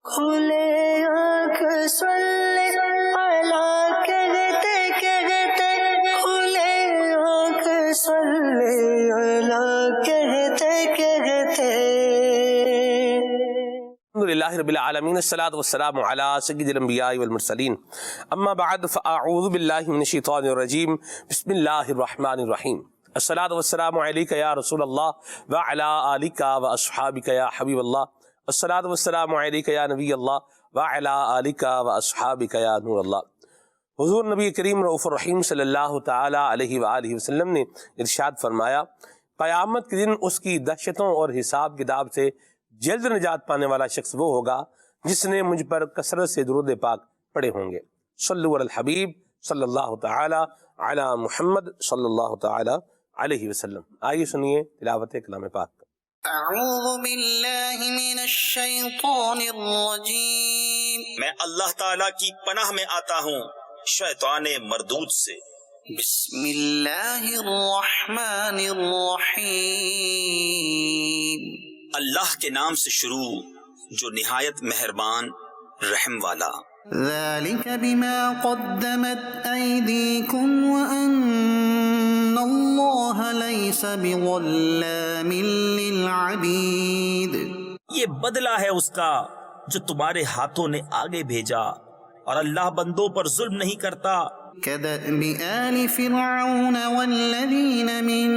کھلے آنکھ صلی اللہ کہتے کہتے، کھلے آنکھ صلی اللہ کہتے کہتے۔ الحمدللہ رب العالمین، الصلاۃ والسلام علی سید الانبیاء والمرسلین، اما بعد فاعوذ باللہ من الشیطان الرجیم، بسم اللہ الرحمن الرحیم۔ الصلاۃ والسلام علیک یا رسول اللہ وعلی آلک واصحابک یا حبیب اللہ، الصلاۃ والسلام علیک یا نبی اللہ وعلی آلک واصحابک یا نور اللہ۔ حضور نبی کریم رؤوف الرحیم صلی اللہ تعالی علیہ وآلہ وسلم نے ارشاد فرمایا، قیامت کے دن اس کی دہشتوں اور حساب کتاب سے جلد نجات پانے والا شخص وہ ہوگا جس نے مجھ پر کثرت سے درود پاک پڑھے ہوں گے۔ صلو علی الحبیب صلی اللہ تعالی علی محمد صلی اللہ تعالی علیہ وسلم۔ آئیے سنیے تلاوت کلام پاک۔ اعوذ باللہ من الشیطان الرجیم، میں اللہ تعالیٰ کی پناہ میں آتا ہوں شیطان مردود سے۔ بسم اللہ الرحمن الرحیم، اللہ کے نام سے شروع جو نہایت مہربان رحم والا۔ ذالک بما قدمت ایدیکم وان اللہ لیس بظلام للعبید۔ یہ بدلہ ہے اس کا جو تمہارے ہاتھوں نے آگے بھیجا، اور اللہ بندوں پر ظلم نہیں کرتا۔ كدأب آل فرعون والذين من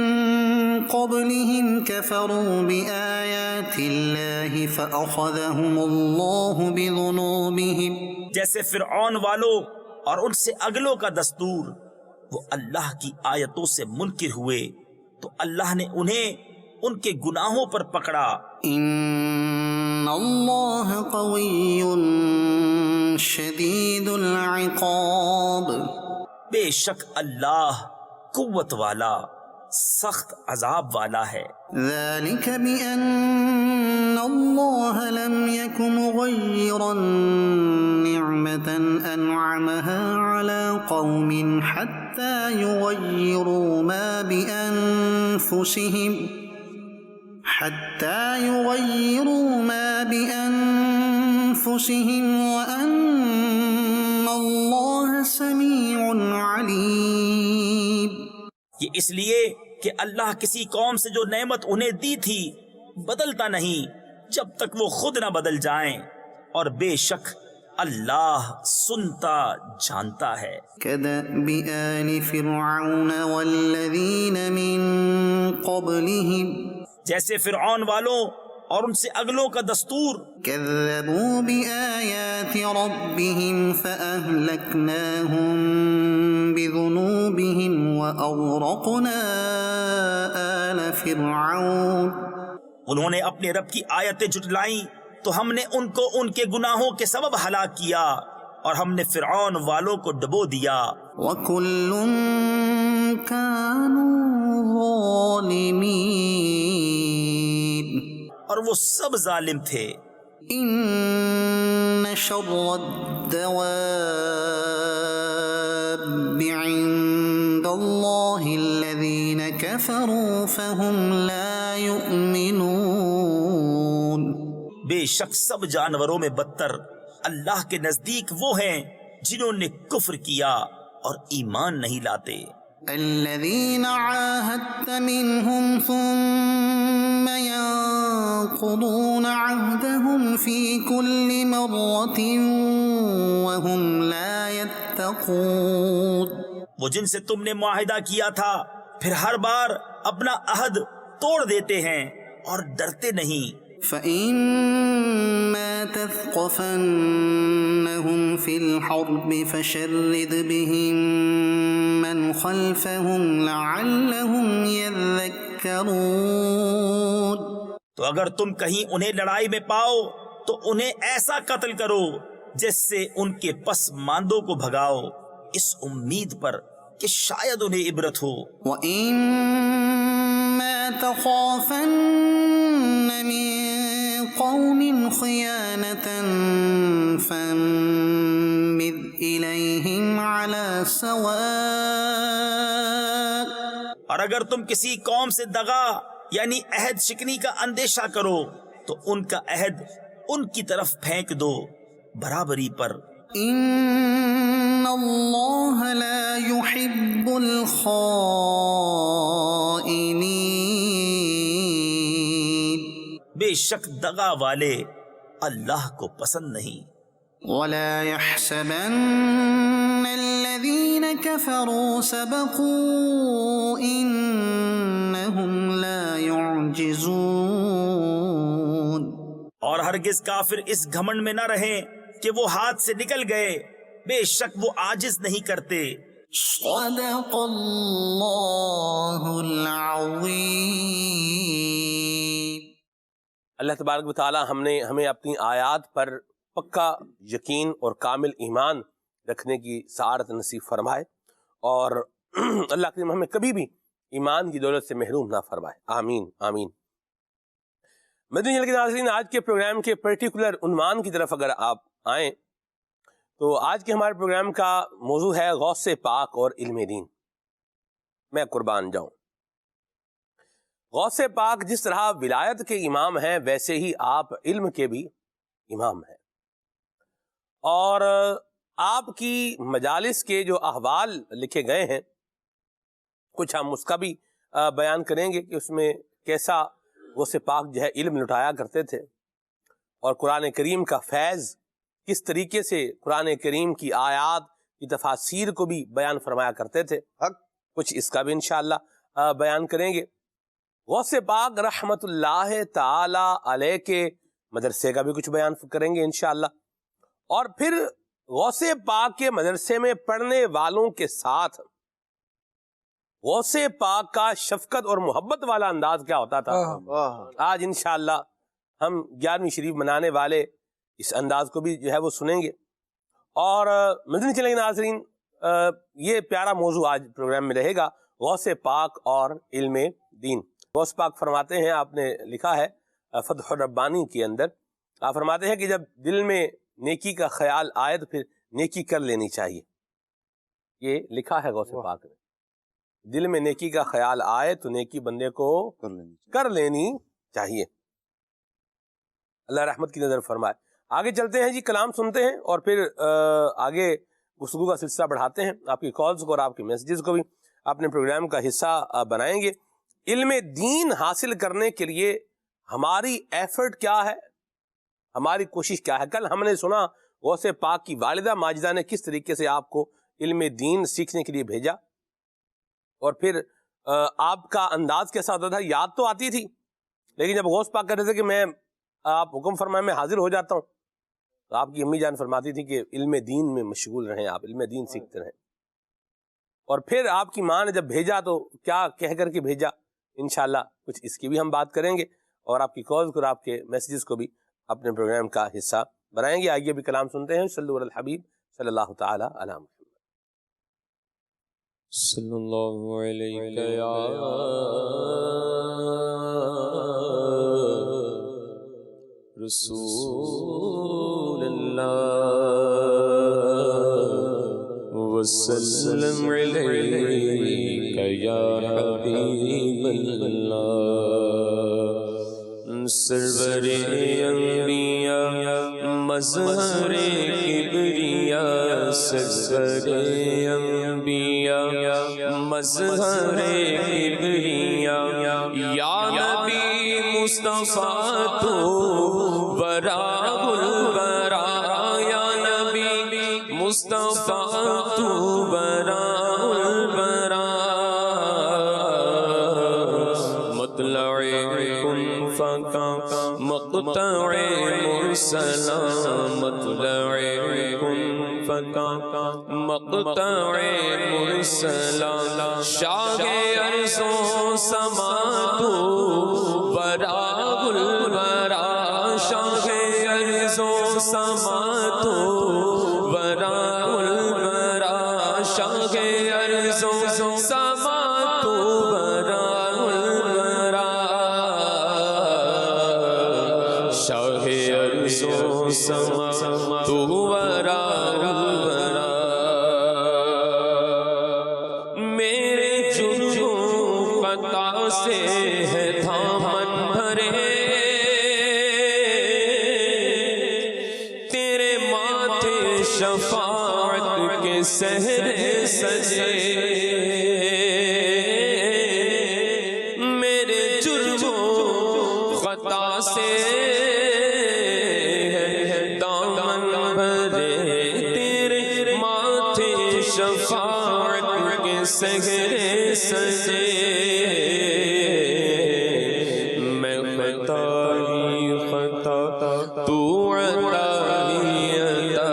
قبلهم كفروا بآيات الله فأخذهم الله بذنوبهم، جیسے فرعون والوں اور ان سے اگلوں کا دستور، وہ اللہ کی آیتوں سے منکر ہوئے تو اللہ نے انہیں ان کے گناہوں پر پکڑا۔ ان اللہ قوی شدید العقاب، بے شک اللہ قوت والا سخت عذاب والا ہے۔ ذلك بأن الله لم يكن مغيرا نعمة أنعمها على قوم حتى يغيروا ما بأنفسهم وأن الله سميع عليم۔ یہ اس لیے کہ اللہ کسی قوم سے جو نعمت انہیں دی تھی بدلتا نہیں جب تک وہ خود نہ بدل جائیں، اور بے شک اللہ سنتا جانتا ہے۔ كدأب آل فرعون والذين من قبلهم، جیسے فرعون والوں اور ان سے اگلوں کا دستور، كذبوا بآيات ربهم فأهلكناهم بذنوبهم وأغرقنا آل فرعون۔ انہوں نے اپنے رب کی آیتیں جھٹلائیں تو ہم نے ان کو ان کے گناہوں کے سبب ہلاک کیا، اور ہم نے فرعون والوں کو ڈبو دیا۔ وَكُلٌّ كَانُوا ظَالِمِينَ، اور وہ سب ظالم تھے۔ ان شر الدواب عند اللہ الذین كفروا فهم لا يؤمنون، بے شک سب جانوروں میں بدتر اللہ کے نزدیک وہ ہیں جنہوں نے کفر کیا اور ایمان نہیں لاتے۔ الذین عاہدت منهم ثم ينقضون عهدهم في كل مرة وهم لا يتقون، وہ جن سے تم نے معاہدہ کیا تھا پھر ہر بار اپنا عہد توڑ دیتے ہیں اور ڈرتے نہیں۔ فَإِمَّا تَثْقَفَنَّهُمْ فِي الْحَرْبِ فَشَرِّدْ بِهِمْ مَنْ خَلْفَهُمْ لَعَلَّهُمْ يَذَّكَّرُونَ، تو اگر تم کہیں انہیں لڑائی میں پاؤ تو انہیں ایسا قتل کرو جس سے ان کے پس ماندوں کو بھگاؤ، اس امید پر کہ شاید انہیں عبرت ہو۔ وَإِمَّا تَخَافَنَّ مِن قَوْمٍ خِيَانَةً فَانبِذْ إِلَيْهِمْ عَلَى سَوَاءٍ، اور اگر تم کسی قوم سے دغا یعنی عہد شکنی کا اندیشہ کرو تو ان کا عہد ان کی طرف پھینک دو برابری پر۔ ان اللہ لا يحب الخائنین، بے شک دغا والے اللہ کو پسند نہیں۔ ولا يحسبن الذين كفروا سبقوا انهم لا يعجزون، اور ہرگز کافر اس گھمنڈ میں نہ رہیں کہ وہ ہاتھ سے نکل گئے، بے شک وہ عاجز نہیں کرتے۔ صدق اللہ العظیم۔ اللہ تبارک و تعالی ہمیں اپنی آیات پر پکا یقین اور کامل ایمان رکھنے کی سعادت نصیب فرمائے، اور اللہ کریم ہمیں کبھی بھی ایمان کی دولت سے محروم نہ فرمائے، آمین آمین۔ مدنی چینل کے ناظرین، آج کے پروگرام کے پرٹیکولر عنوان کی طرف اگر آپ آئیں تو آج کے ہمارے پروگرام کا موضوع ہے غوث پاک اور علم دین۔ میں قربان جاؤں، غوث پاک جس طرح ولایت کے امام ہیں ویسے ہی آپ علم کے بھی امام ہیں، اور آپ کی مجالس کے جو احوال لکھے گئے ہیں کچھ ہم اس کا بھی بیان کریں گے کہ اس میں کیسا غوث پاک جو ہے علم لٹایا کرتے تھے، اور قرآن کریم کا فیض کس طریقے سے قرآن کریم کی آیات کی تفاسیر کو بھی بیان فرمایا کرتے تھے، کچھ اس کا بھی انشاءاللہ بیان کریں گے۔ غوث پاک رحمت اللہ تعالی علیہ کے مدرسے کا بھی کچھ بیان کریں گے انشاءاللہ، اور پھر غوث پاک کے مدرسے میں پڑھنے والوں کے ساتھ غوث پاک کا شفقت اور محبت والا انداز کیا ہوتا تھا، آج انشاءاللہ ہم 11ویں شریف منانے والے اس انداز کو بھی جو ہے وہ سنیں گے۔ اور مدنی چینل کے ناظرین، یہ پیارا موضوع آج پروگرام میں رہے گا، غوث پاک اور علم دین۔ غوث پاک فرماتے ہیں، آپ نے لکھا ہے فتح الربانی کے اندر، آپ فرماتے ہیں کہ جب دل میں نیکی کا خیال آئے تو پھر نیکی کر لینی چاہیے۔ یہ لکھا ہے غوث پاک نے، دل میں نیکی کا خیال آئے تو نیکی بندے کو کر لینی چاہیے۔ اللہ رحمت کی نظر فرمائے۔ آگے چلتے ہیں جی، کلام سنتے ہیں اور پھر آگے گفتگو کا سلسلہ بڑھاتے ہیں۔ آپ کی کالز کو اور آپ کے میسیجز کو بھی اپنے پروگرام کا حصہ بنائیں گے۔ علم دین حاصل کرنے کے لیے ہماری ایفرٹ کیا ہے، ہماری کوشش کیا ہے؟ کل ہم نے سنا غوث پاک کی والدہ ماجدہ نے کس طریقے سے آپ کو علم دین سیکھنے کے لیے بھیجا، اور پھر آپ کا انداز کیسا ہوتا تھا؟ یاد تو آتی تھی، لیکن جب غوث پاک کہتے تھے کہ میں آپ حکم فرمائے میں حاضر ہو جاتا ہوں، تو آپ کی امی جان فرماتی تھی کہ علم دین میں مشغول رہیں، آپ علم دین سیکھتے رہیں۔ اور پھر آپ کی ماں نے جب بھیجا تو کیا کہہ کر کے بھیجا، انشاءاللہ کچھ اس کی بھی ہم بات کریں گے، اور آپ کی کالز کو اور آپ کے میسیجز کو بھی اپنے پروگرام کا حصہ بنائیں گے۔ آئیے بھی کلام سنتے ہیں۔ صلو علی الحبیب صلی اللہ تعالی علی محمد۔ صلی اللہ علیہ یا رسول اللہ وسلم علیک یا حبیب اللہ، سرور انبیاء مظہر کبریاء، سرور انبیاء مظہر کبریاء، یا نبی مصطفیٰ تو براء البراء، یا نبی مصطفیٰ تو براء البراء، مطلع کن فکا مقطع مرسلا، مطلع کن فکا مقطع مرسلا، شاہ ارض و سما تو براء البراء، شاہ ارض و سما تو براء البراء، شاہ ارض و سما تو براء البراء، شاہ ارض و سما تو براء البراء، میرے جنوں قطع سے ہے دامن بھرے، شفاعت کے سہرے سجے میرے جرم و خطا سے دامن بھرے تیرے ماتھے شفاعت کے سہرے سجے میں خطا ہی خطا تو عطا ہی عطا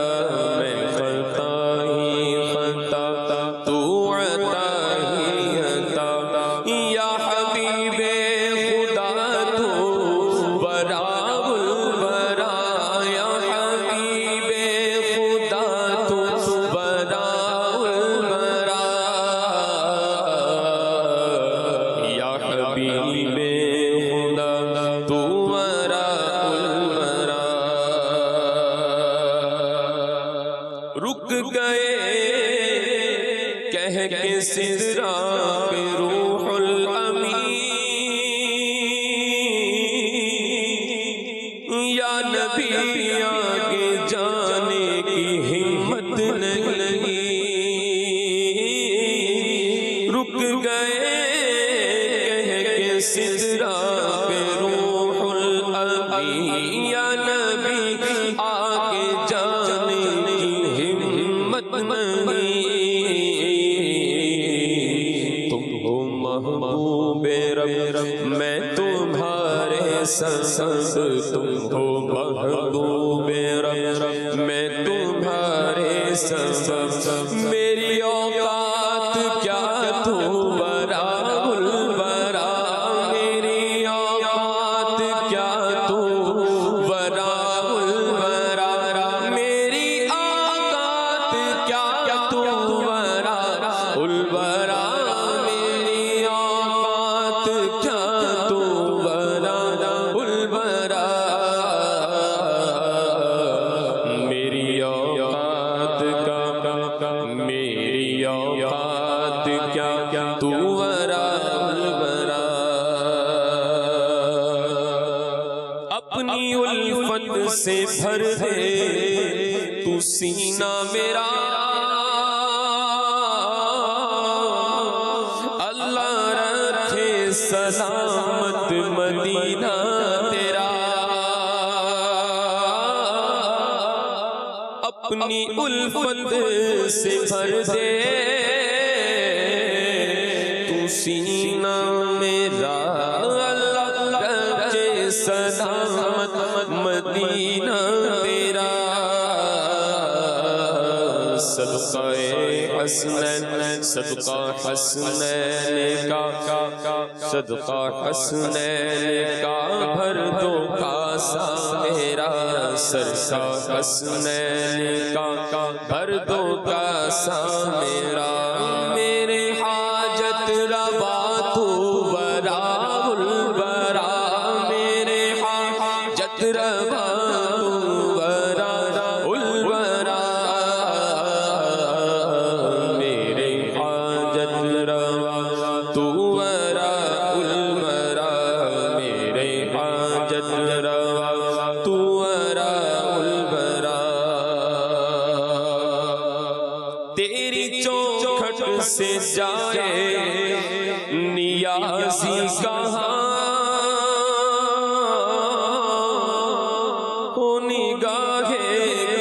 میں خطا ہی خطا تو عطا ہی عطا یا حبیب خدا تو برا الورا یا حبیب خدا تو برا الورا یا حبیب خدا تو برا الورا رک گئے کہہ کے سدرا پہ روح الامین یا نبی آگے جانے کی ہمت نہیں رک گئے کہہ کے سدرا پہ روح الامین یا نبی آگے جانے کی ہمت نہیں تم ہو محبوب رب میں تمہارے سب تم ہو محبوب رب میں تمہارے سب میری اوقات کیا تو برا الورا میری اوقات کیا تو برا الورا میری اوقات کیا تو برا الورا میری اوقات کیا تو برا الورا میری اوقات کا میری اوقات کیا تو برا الورا اپنی الفت سے بھر دے تو سینہ میرا اللہ رکھے سلامت مدینہ تیرا اپنی الفت سے بھر دے تو سینہ میرا اللہ رکھے سلامت مدینہ تیرا صدقہ حسنین صدقہ حسنین کا صدقہ حسنین کا بھر دو کاسا میرا صدقہ حسنین کا بھر دو کاسا میرا میرے حاجت روا تو برا الورا میرے حاجت روا تو برا الورا میرے حاجت روا تو برا الورا میرے حاجت روا تو برا الورا تیری چوکھٹ سے جائے نیازی کہاں ہو نگاہ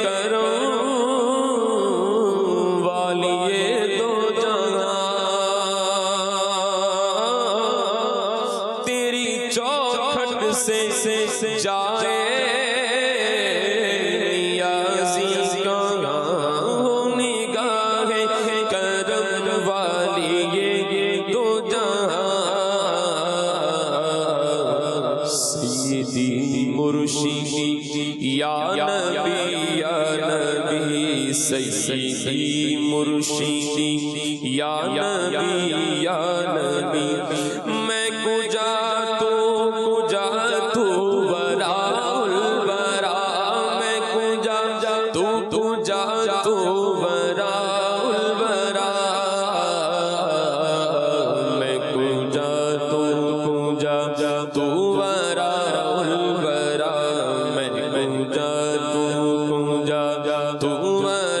کرم والی دو جہاں تیری چوکھٹ سے جائے نیازی کہاں ہو نگاہ کرم والی دو جہاں سیدی مرشدی یا نبی یا نبی سیدی مرشدی یا نبی یا نبی میں کجا تو برا الورا میں کجا تو برا الورا میں کجا تو برا الورا میں کجا تو برا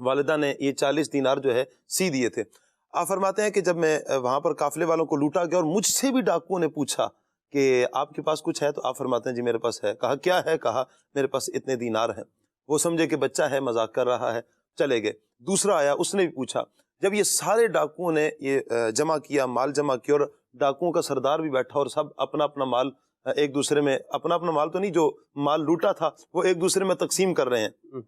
والدہ نے یہ 40 دینار جو ہے سی دیے تھے۔ آپ فرماتے ہیں کہ جب میں وہاں پر قافلے والوں کو لوٹا گیا اور مجھ سے بھی ڈاکوؤں نے پوچھا کہ آپ کے پاس کچھ ہے، تو آپ فرماتے ہیں جی میرے پاس ہے۔ کہا کیا ہے؟ کہا میرے پاس اتنے دینار ہیں۔ وہ سمجھے کہ بچہ ہے، مذاق کر رہا ہے، چلے گئے۔ دوسرا آیا، اس نے بھی پوچھا۔ جب یہ سارے ڈاکوؤں نے یہ جمع کیا، مال جمع کیا، اور ڈاکوؤں کا سردار بھی بیٹھا اور سب اپنا اپنا مال ایک دوسرے میں، اپنا اپنا مال تو نہیں، جو مال لوٹا تھا وہ ایک دوسرے میں تقسیم کر رہے ہیں۔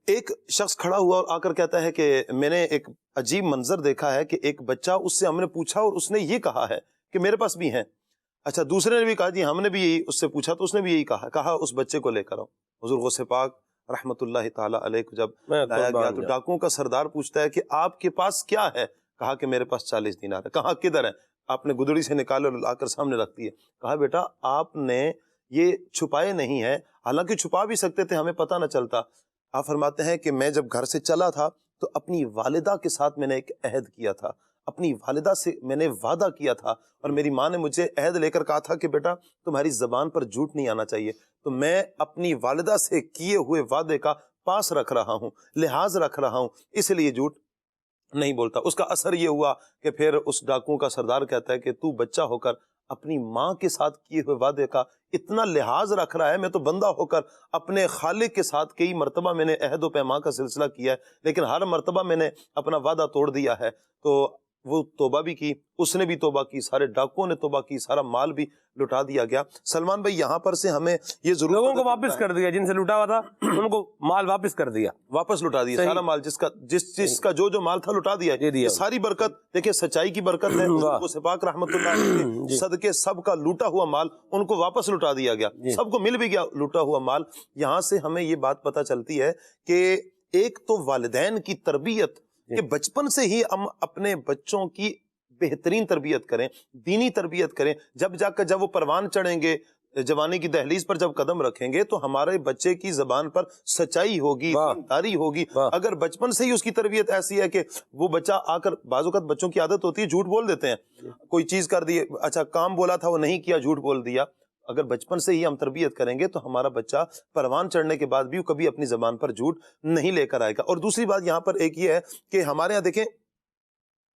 ایک شخص کھڑا ہوا اور آ کر کہتا ہے کہ میں نے ایک عجیب منظر دیکھا ہے کہ ایک بچہ، اس سے ہم نے پوچھا اور اس نے یہ کہا ہے کہ میرے پاس بھی ہیں۔ اچھا، دوسرے نے بھی کہا جی ہم نے بھی یہی اس سے پوچھا تو اس نے بھی یہی کہا اس بچے کو لے کر آؤ۔ حضور غوث پاک رحمت اللہ تعالی علیہ کو جب لایا گیا تو ڈاکوؤں کا سردار پوچھتا ہے کہ آپ کے پاس کیا ہے؟ کہا کہ میرے پاس 40 دینار ہے۔ کہا کدھر ہے؟ آپ نے گدڑی سے نکالے اور لا کر سامنے رکھ دیے۔ کہا بیٹا آپ نے یہ چھپائے نہیں ہیں، حالانکہ چھپا بھی سکتے تھے، ہمیں پتہ نہ چلتا۔ آپ فرماتے ہیں کہ میں جب گھر سے چلا تھا تو اپنی والدہ کے ساتھ میں نے ایک عہد کیا تھا، اپنی والدہ سے میں نے وعدہ کیا تھا، اور میری ماں نے مجھے عہد لے کر کہا تھا کہ بیٹا تمہاری زبان پر جھوٹ نہیں آنا چاہیے، تو میں اپنی والدہ سے کیے ہوئے وعدے کا پاس رکھ رہا ہوں، لحاظ رکھ رہا ہوں، اس لیے جھوٹ نہیں بولتا۔ اس کا اثر یہ ہوا کہ پھر اس ڈاکوؤں کا سردار کہتا ہے کہ تو بچہ ہو کر اپنی ماں کے ساتھ کیے ہوئے وعدے کا اتنا لحاظ رکھ رہا ہے، میں تو بندہ ہو کر اپنے خالق کے ساتھ کئی مرتبہ میں نے عہد و پیمان کا سلسلہ کیا ہے، لیکن ہر مرتبہ میں نے اپنا وعدہ توڑ دیا ہے۔ تو وہ توبہ بھی کی، اس نے بھی توبہ کی، سارے ڈاکوؤں نے توبہ کی، سارا مال بھی لٹا دیا گیا۔ سلمان بھائی یہاں پر سے ہمیں یہ ضرور لوگوں کو واپس کر دیا، جن سے لوٹا ہوا تھا ان کو مال واپس کر دیا، واپس لٹا دیا سارا مال، جس کا جو مال تھا لٹا دیا۔ یہ ساری برکت دیکھیں، سچائی کی برکت ہے۔ غوث پاک رحمت اللہ علیہ کے صدقے سب کا لوٹا ہوا مال ان کو واپس لٹا دیا گیا، سب کو مل بھی گیا لوٹا ہوا مال۔ یہاں سے ہمیں یہ بات پتہ چلتی ہے کہ ایک تو والدین کی تربیت، کہ بچپن سے ہی ہم اپنے بچوں کی بہترین تربیت کریں، دینی تربیت کریں، جب وہ پروان چڑھیں گے، جوانی کی دہلیز پر جب قدم رکھیں گے تو ہمارے بچے کی زبان پر سچائی ہوگی، دینداری ہوگی۔ اگر بچپن سے ہی اس کی تربیت ایسی ہے کہ وہ بچہ آ کر، بعض اوقات بچوں کی عادت ہوتی ہے جھوٹ بول دیتے ہیں، کوئی چیز کر دی، اچھا کام بولا تھا وہ نہیں کیا، جھوٹ بول دیا۔ اگر بچپن سے ہی ہم تربیت کریں گے تو ہمارا بچہ پروان چڑھنے کے بعد بھی کبھی اپنی زبان پر جھوٹ نہیں لے کر آئے گا۔ اور دوسری بات یہاں پر ایک یہ ہے کہ ہمارے یہاں دیکھیں،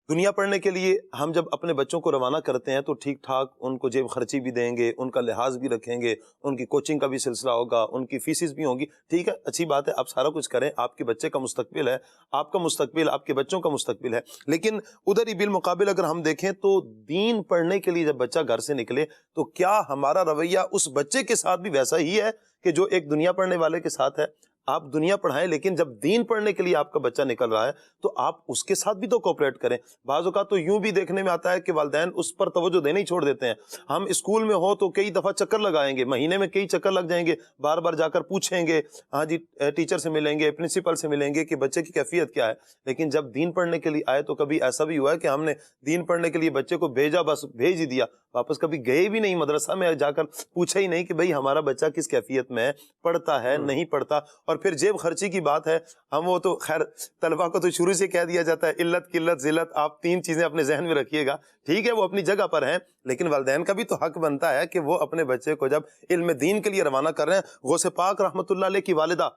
دنیا پڑھنے کے لیے ہم جب اپنے بچوں کو روانہ کرتے ہیں تو ٹھیک ٹھاک ان کو جیب خرچی بھی دیں گے، ان کا لحاظ بھی رکھیں گے، ان کی کوچنگ کا بھی سلسلہ ہوگا، ان کی فیسز بھی ہوں گی، ٹھیک ہے، اچھی بات ہے، آپ سارا کچھ کریں، آپ کے بچے کا مستقبل ہے، آپ کا مستقبل، آپ کے بچوں کا مستقبل ہے۔ لیکن ادھر ہی بالمقابل اگر ہم دیکھیں تو دین پڑھنے کے لیے جب بچہ گھر سے نکلے تو کیا ہمارا رویہ اس بچے کے ساتھ بھی ویسا ہی ہے کہ جو ایک دنیا پڑھنے والے کے ساتھ ہے؟ آپ دنیا پڑھائیں، لیکن جب دین پڑھنے کے لیے آپ کا بچہ نکل رہا ہے تو آپ اس کے ساتھ بھی تو کوپریٹ کریں۔ بعض اوقات تو یوں بھی دیکھنے میں آتا ہے کہ والدین اس پر توجہ دینا ہی چھوڑ دیتے ہیں۔ ہم اسکول میں ہو تو کئی دفعہ چکر لگائیں گے، مہینے میں کئی چکر لگ جائیں گے، بار بار جا کر پوچھیں گے، ہاں جی ٹیچر سے ملیں گے، پرنسپل سے ملیں گے کہ بچے کی کیفیت کیا ہے۔ لیکن جب دین پڑھنے کے لیے آئے تو کبھی ایسا بھی ہوا ہے کہ ہم نے دین پڑھنے کے لیے بچے کو بھیجا، بس بھیج ہی دیا، واپس کبھی گئے بھی نہیں، مدرسہ میں جا کر پوچھا ہی نہیں کہ بھئی ہمارا بچہ کس کیفیت میں ہے، پڑھتا ہے نہیں پڑھتا۔ اور پھر جیب خرچی کی بات ہے، ہم وہ تو خیر طلبہ کو تو شروع سے کہہ دیا جاتا ہے علت قلت ذلت، آپ 3 چیزیں اپنے ذہن میں رکھیے گا، ٹھیک ہے وہ اپنی جگہ پر ہیں، لیکن والدین کا بھی تو حق بنتا ہے کہ وہ اپنے بچے کو جب علم دین کے لیے روانہ کر رہے ہیں۔ غوث پاک رحمت اللہ علیہ کی والدہ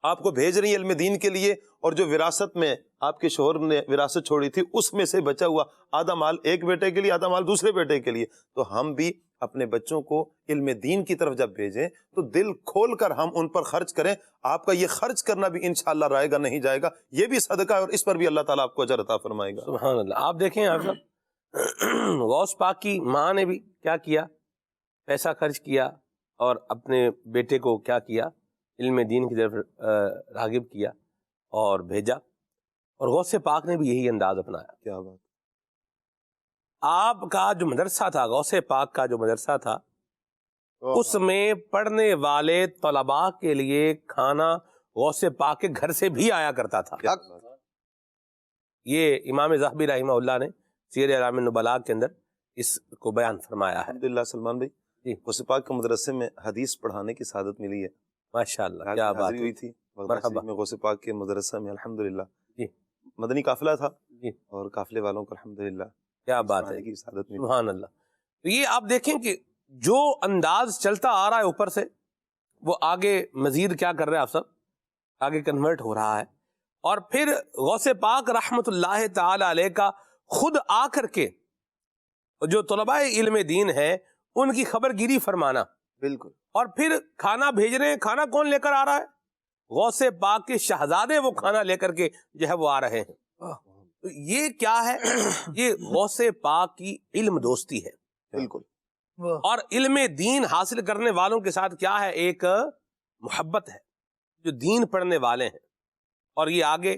آپ کو بھیج رہی ہیں علم دین کے لیے، اور جو وراثت میں آپ کے شوہر نے وراثت چھوڑی تھی اس میں سے بچا ہوا آدھا مال ایک بیٹے کے لیے، آدھا مال دوسرے بیٹے کے لیے، تو ہم بھی اپنے بچوں کو علم دین کی طرف جب بھیجیں تو دل کھول کر ہم ان پر خرچ کریں۔ آپ کا یہ خرچ کرنا بھی انشاءاللہ رائے گا نہیں جائے گا، یہ بھی صدقہ ہے اور اس پر بھی اللہ تعالیٰ آپ کو اجر عطا فرمائے گا۔ سبحان اللہ۔ آپ دیکھیں آپ غوث پاک کی ماں نے بھی کیا کیا، پیسہ خرچ کیا اور اپنے بیٹے کو کیا کیا، علم دین کی طرف راغب کیا اور بھیجا، اور غوث پاک نے بھی یہی انداز اپنایا۔ کیا بات! آپ کا جو مدرسہ تھا، غوث پاک کا جو مدرسہ تھا، اس میں پڑھنے والے طلباء کے لیے کھانا غوث پاک کے گھر سے بھی آیا کرتا تھا۔ یہ امام ذہبی رحمہ اللہ نے سیر اعلام النبلاء کے اندر اس کو بیان فرمایا ہے۔ الحمدللہ سلمان بھائی، جی غوث پاک کے مدرسے میں حدیث پڑھانے کی سعادت ملی ہے، ماشاءاللہ، کیا بات ہوئی تھی مرحبا میں غوث پاک کے مدرسہ میں، الحمدللہ جی مدنی قافلہ تھا جی، اور قافلے والوں کو الحمدللہ کیا بات ہے، کی سعادت ملی۔ سبحان اللہ۔ تو یہ آپ دیکھیں کہ جو انداز چلتا آ رہا ہے اوپر سے، وہ آگے مزید کیا کر رہے ہیں آپ سب، آگے کنورٹ ہو رہا ہے، اور پھر غوث پاک رحمت اللہ تعالی علیہ کا خود آ کر کے جو طلباء علم دین ہیں ان کی خبر گیری فرمانا، بالکل. اور پھر کھانا بھیج رہے ہیں. کھانا کون لے کر آ رہا ہے؟ غوث پاک کے شہزادے وہ کھانا لے کر کے جو ہے وہ آ رہے ہیں. تو یہ کیا ہے؟ یہ غوث پاک کی علم دوستی ہے. بالکل. اور علم دین حاصل کرنے والوں کے ساتھ کیا ہے؟ ایک محبت ہے، جو دین پڑھنے والے ہیں، اور یہ آگے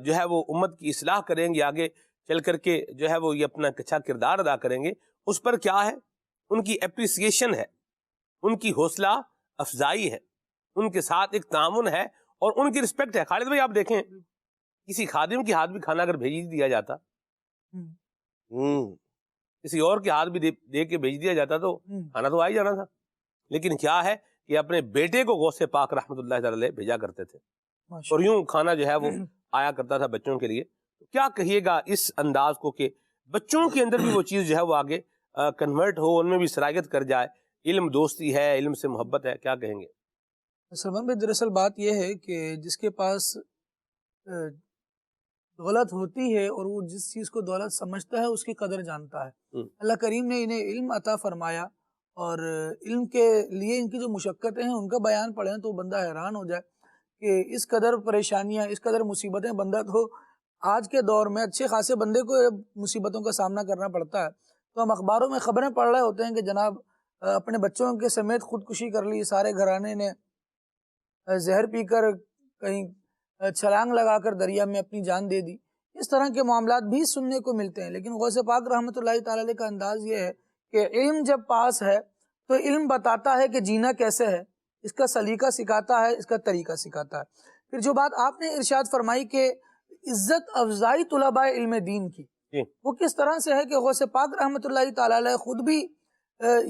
جو ہے وہ امت کی اصلاح کریں گے، آگے چل کر کے جو ہے وہ یہ اپنا اچھا کردار ادا کریں گے. اس پر کیا ہے؟ ان کی اپریسیشن ہے، ان کی حوصلہ افزائی ہے، ان کے ساتھ ایک تعاون ہے، اور ان کی رسپیکٹ ہے. خالد بھائی آپ دیکھیں، کسی خادم کے ہاتھ بھی کھانا اگر بھیج دیا جاتا، کسی اور کے ہاتھ بھی دے کے بھیج دیا جاتا تو کھانا تو آ ہی جانا تھا. لیکن کیا ہے کہ اپنے بیٹے کو غوث پاک رحمت اللہ تعالی علیہ بھیجا کرتے تھے، اور یوں کھانا جو ہے وہ آیا کرتا تھا بچوں کے لیے. کیا کہیے گا اس انداز کو کہ بچوں کے اندر بھی وہ چیز جو ہے وہ آگے کنورٹ ہو، ان میں بھی صلاحیت کر جائے، علم دوستی ہے، علم سے محبت ہے؟ کیا کہیں گے؟ سلمان بھائی، دراصل بات یہ ہے کہ جس کے پاس دولت ہوتی ہے اور وہ جس چیز کو دولت سمجھتا ہے اس کی قدر جانتا ہے. اللہ کریم نے انہیں علم عطا فرمایا، اور علم کے لیے ان کی جو مشقتیں ہیں ان کا بیان پڑھیں تو بندہ حیران ہو جائے کہ اس قدر پریشانیاں، اس قدر مصیبتیں بندہ تو آج کے دور میں اچھے خاصے بندے کو مصیبتوں کا سامنا کرنا پڑتا ہے. تو ہم اخباروں میں خبریں پڑھ رہے ہوتے ہیں کہ جناب اپنے بچوں کے سمیت خودکشی کر لی، سارے گھرانے نے زہر پی کر کہیں چھلانگ لگا کر دریا میں اپنی جان دے دی. اس طرح کے معاملات بھی سننے کو ملتے ہیں. لیکن غوث پاک رحمۃ اللہ تعالی علیہ کا انداز یہ ہے کہ علم جب پاس ہے تو علم بتاتا ہے کہ جینا کیسے ہے، اس کا سلیقہ سکھاتا ہے، اس کا طریقہ سکھاتا ہے. پھر جو بات آپ نے ارشاد فرمائی کہ عزت افزائی طلباء علم دین کی، وہ کس طرح سے ہے کہ غوث پاک رحمۃ اللہ تعالی علیہ خود بھی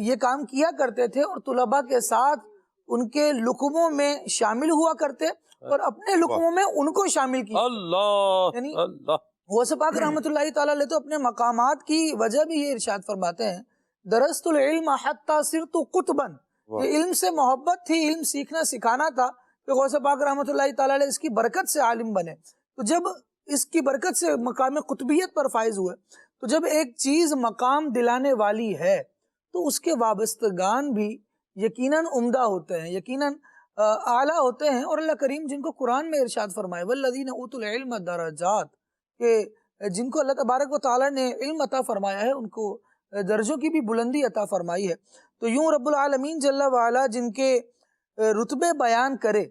یہ کام کیا کرتے تھے، اور طلباء کے ساتھ ان کے لقموں میں شامل ہوا کرتے اور اپنے لقموں میں ان کو شامل کیا. اللہ یعنی اللہ. غوث پاک رحمۃ اللہ تعالی علیہ تو اپنے مقامات کی وجہ بھی یہ ارشاد فرماتے ہیں، درست العلم حتی صرت قطبا. یہ علم سے محبت تھی، علم سیکھنا سکھانا تھا کہ غوث پاک رحمۃ اللہ تعالی علیہ اس کی برکت سے عالم بنے. تو جب اس کی برکت سے مقام قطبیت پر فائز ہوئے، تو جب ایک چیز مقام دلانے والی ہے تو اس کے وابستگان بھی یقیناً عمدہ ہوتے ہیں، یقیناً اعلیٰ ہوتے ہیں. اور اللہ کریم جن کو قرآن میں ارشاد فرمائے والذین اوتوا العلم درجات، کہ جن کو اللہ تبارک و تعالیٰ نے علم عطا فرمایا ہے ان کو درجوں کی بھی بلندی عطا فرمائی ہے. تو یوں رب العالمین جل وعلا جن کے رتبے بیان کرے،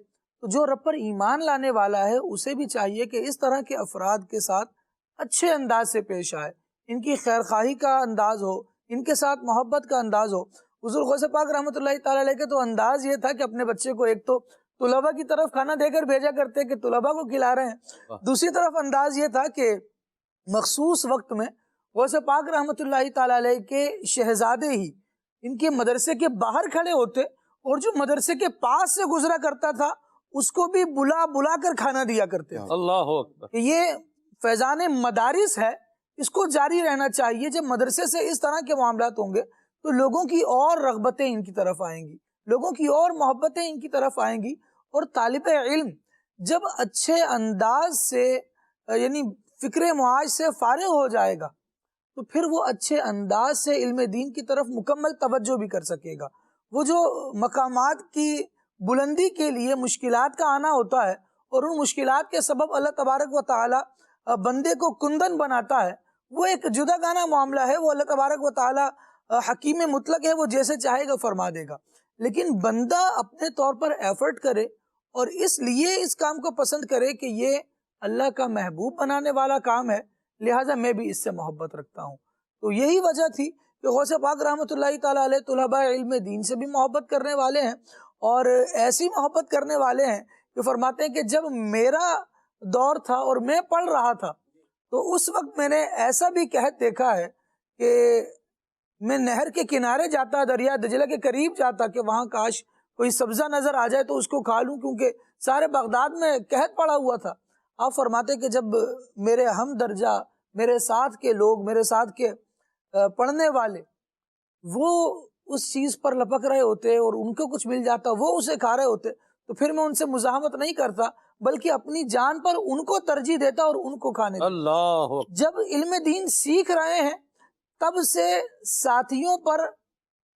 تو جو رب پر ایمان لانے والا ہے اسے بھی چاہیے کہ اس طرح کے افراد کے ساتھ اچھے انداز سے پیش آئے، ان کی خیرخواہی کا انداز ہو، ان کے ساتھ محبت کا انداز ہو. حضور غوث پاک رحمۃ اللہ تعالی علیہ کے تو انداز یہ تھا کہ اپنے بچے کو ایک تو طلباء کی طرف کھانا دے کر بھیجا کرتے کہ طلباء کو کھلا رہے ہیں، دوسری طرف انداز یہ تھا کہ مخصوص وقت میں غوث پاک رحمۃ اللہ تعالی علیہ کے شہزادے ہی ان کے مدرسے کے باہر کھڑے ہوتے، اور جو مدرسے کے پاس سے گزرا کرتا تھا اس کو بھی بلا بلا کر کھانا دیا کرتے. اللہ اکبر. کہ یہ فیضان مدارس ہے، اس کو جاری رہنا چاہیے. جب مدرسے سے اس طرح کے معاملات ہوں گے تو لوگوں کی اور رغبتیں ان کی طرف آئیں گی، لوگوں کی اور محبتیں ان کی طرف آئیں گی. اور طالب علم جب اچھے انداز سے یعنی فکر معاش سے فارغ ہو جائے گا تو پھر وہ اچھے انداز سے علم دین کی طرف مکمل توجہ بھی کر سکے گا. وہ جو مقامات کی بلندی کے لیے مشکلات کا آنا ہوتا ہے، اور ان مشکلات کے سبب اللہ تبارک و تعالی بندے کو کندن بناتا ہے، وہ ایک جدا گانا معاملہ ہے. وہ اللہ تبارک و تعالی حکیم مطلق ہے، وہ جیسے چاہے گا فرما دے گا. لیکن بندہ اپنے طور پر ایفرٹ کرے اور اس لیے اس کام کو پسند کرے کہ یہ اللہ کا محبوب بنانے والا کام ہے، لہٰذا میں بھی اس سے محبت رکھتا ہوں. تو یہی وجہ تھی کہ غوث پاک رحمۃ اللہ تعالی علیہ طلباء علم دین سے بھی محبت کرنے والے ہیں، اور ایسی محبت کرنے والے ہیں کہ فرماتے ہیں کہ جب میرا دور تھا اور میں پڑھ رہا تھا تو اس وقت میں نے ایسا بھی قحط دیکھا ہے کہ میں نہر کے کنارے جاتا، دریا دجلہ کے قریب جاتا کہ وہاں کاش کوئی سبزہ نظر آ جائے تو اس کو کھا لوں، کیونکہ سارے بغداد میں قحط پڑا ہوا تھا. آپ فرماتے کہ جب میرے ہم درجہ، میرے ساتھ کے لوگ، میرے ساتھ کے پڑھنے والے وہ اس چیز پر لپک رہے ہوتے اور ان کو کچھ مل جاتا، وہ اسے کھا رہے ہوتے، تو پھر میں ان سے مزاحمت نہیں کرتا بلکہ اپنی جان پر ان کو ترجیح دیتا اور ان کو کھانے دیتا۔ اللہ جب علم دین سیکھ رہے ہیں تب سے ساتھیوں پر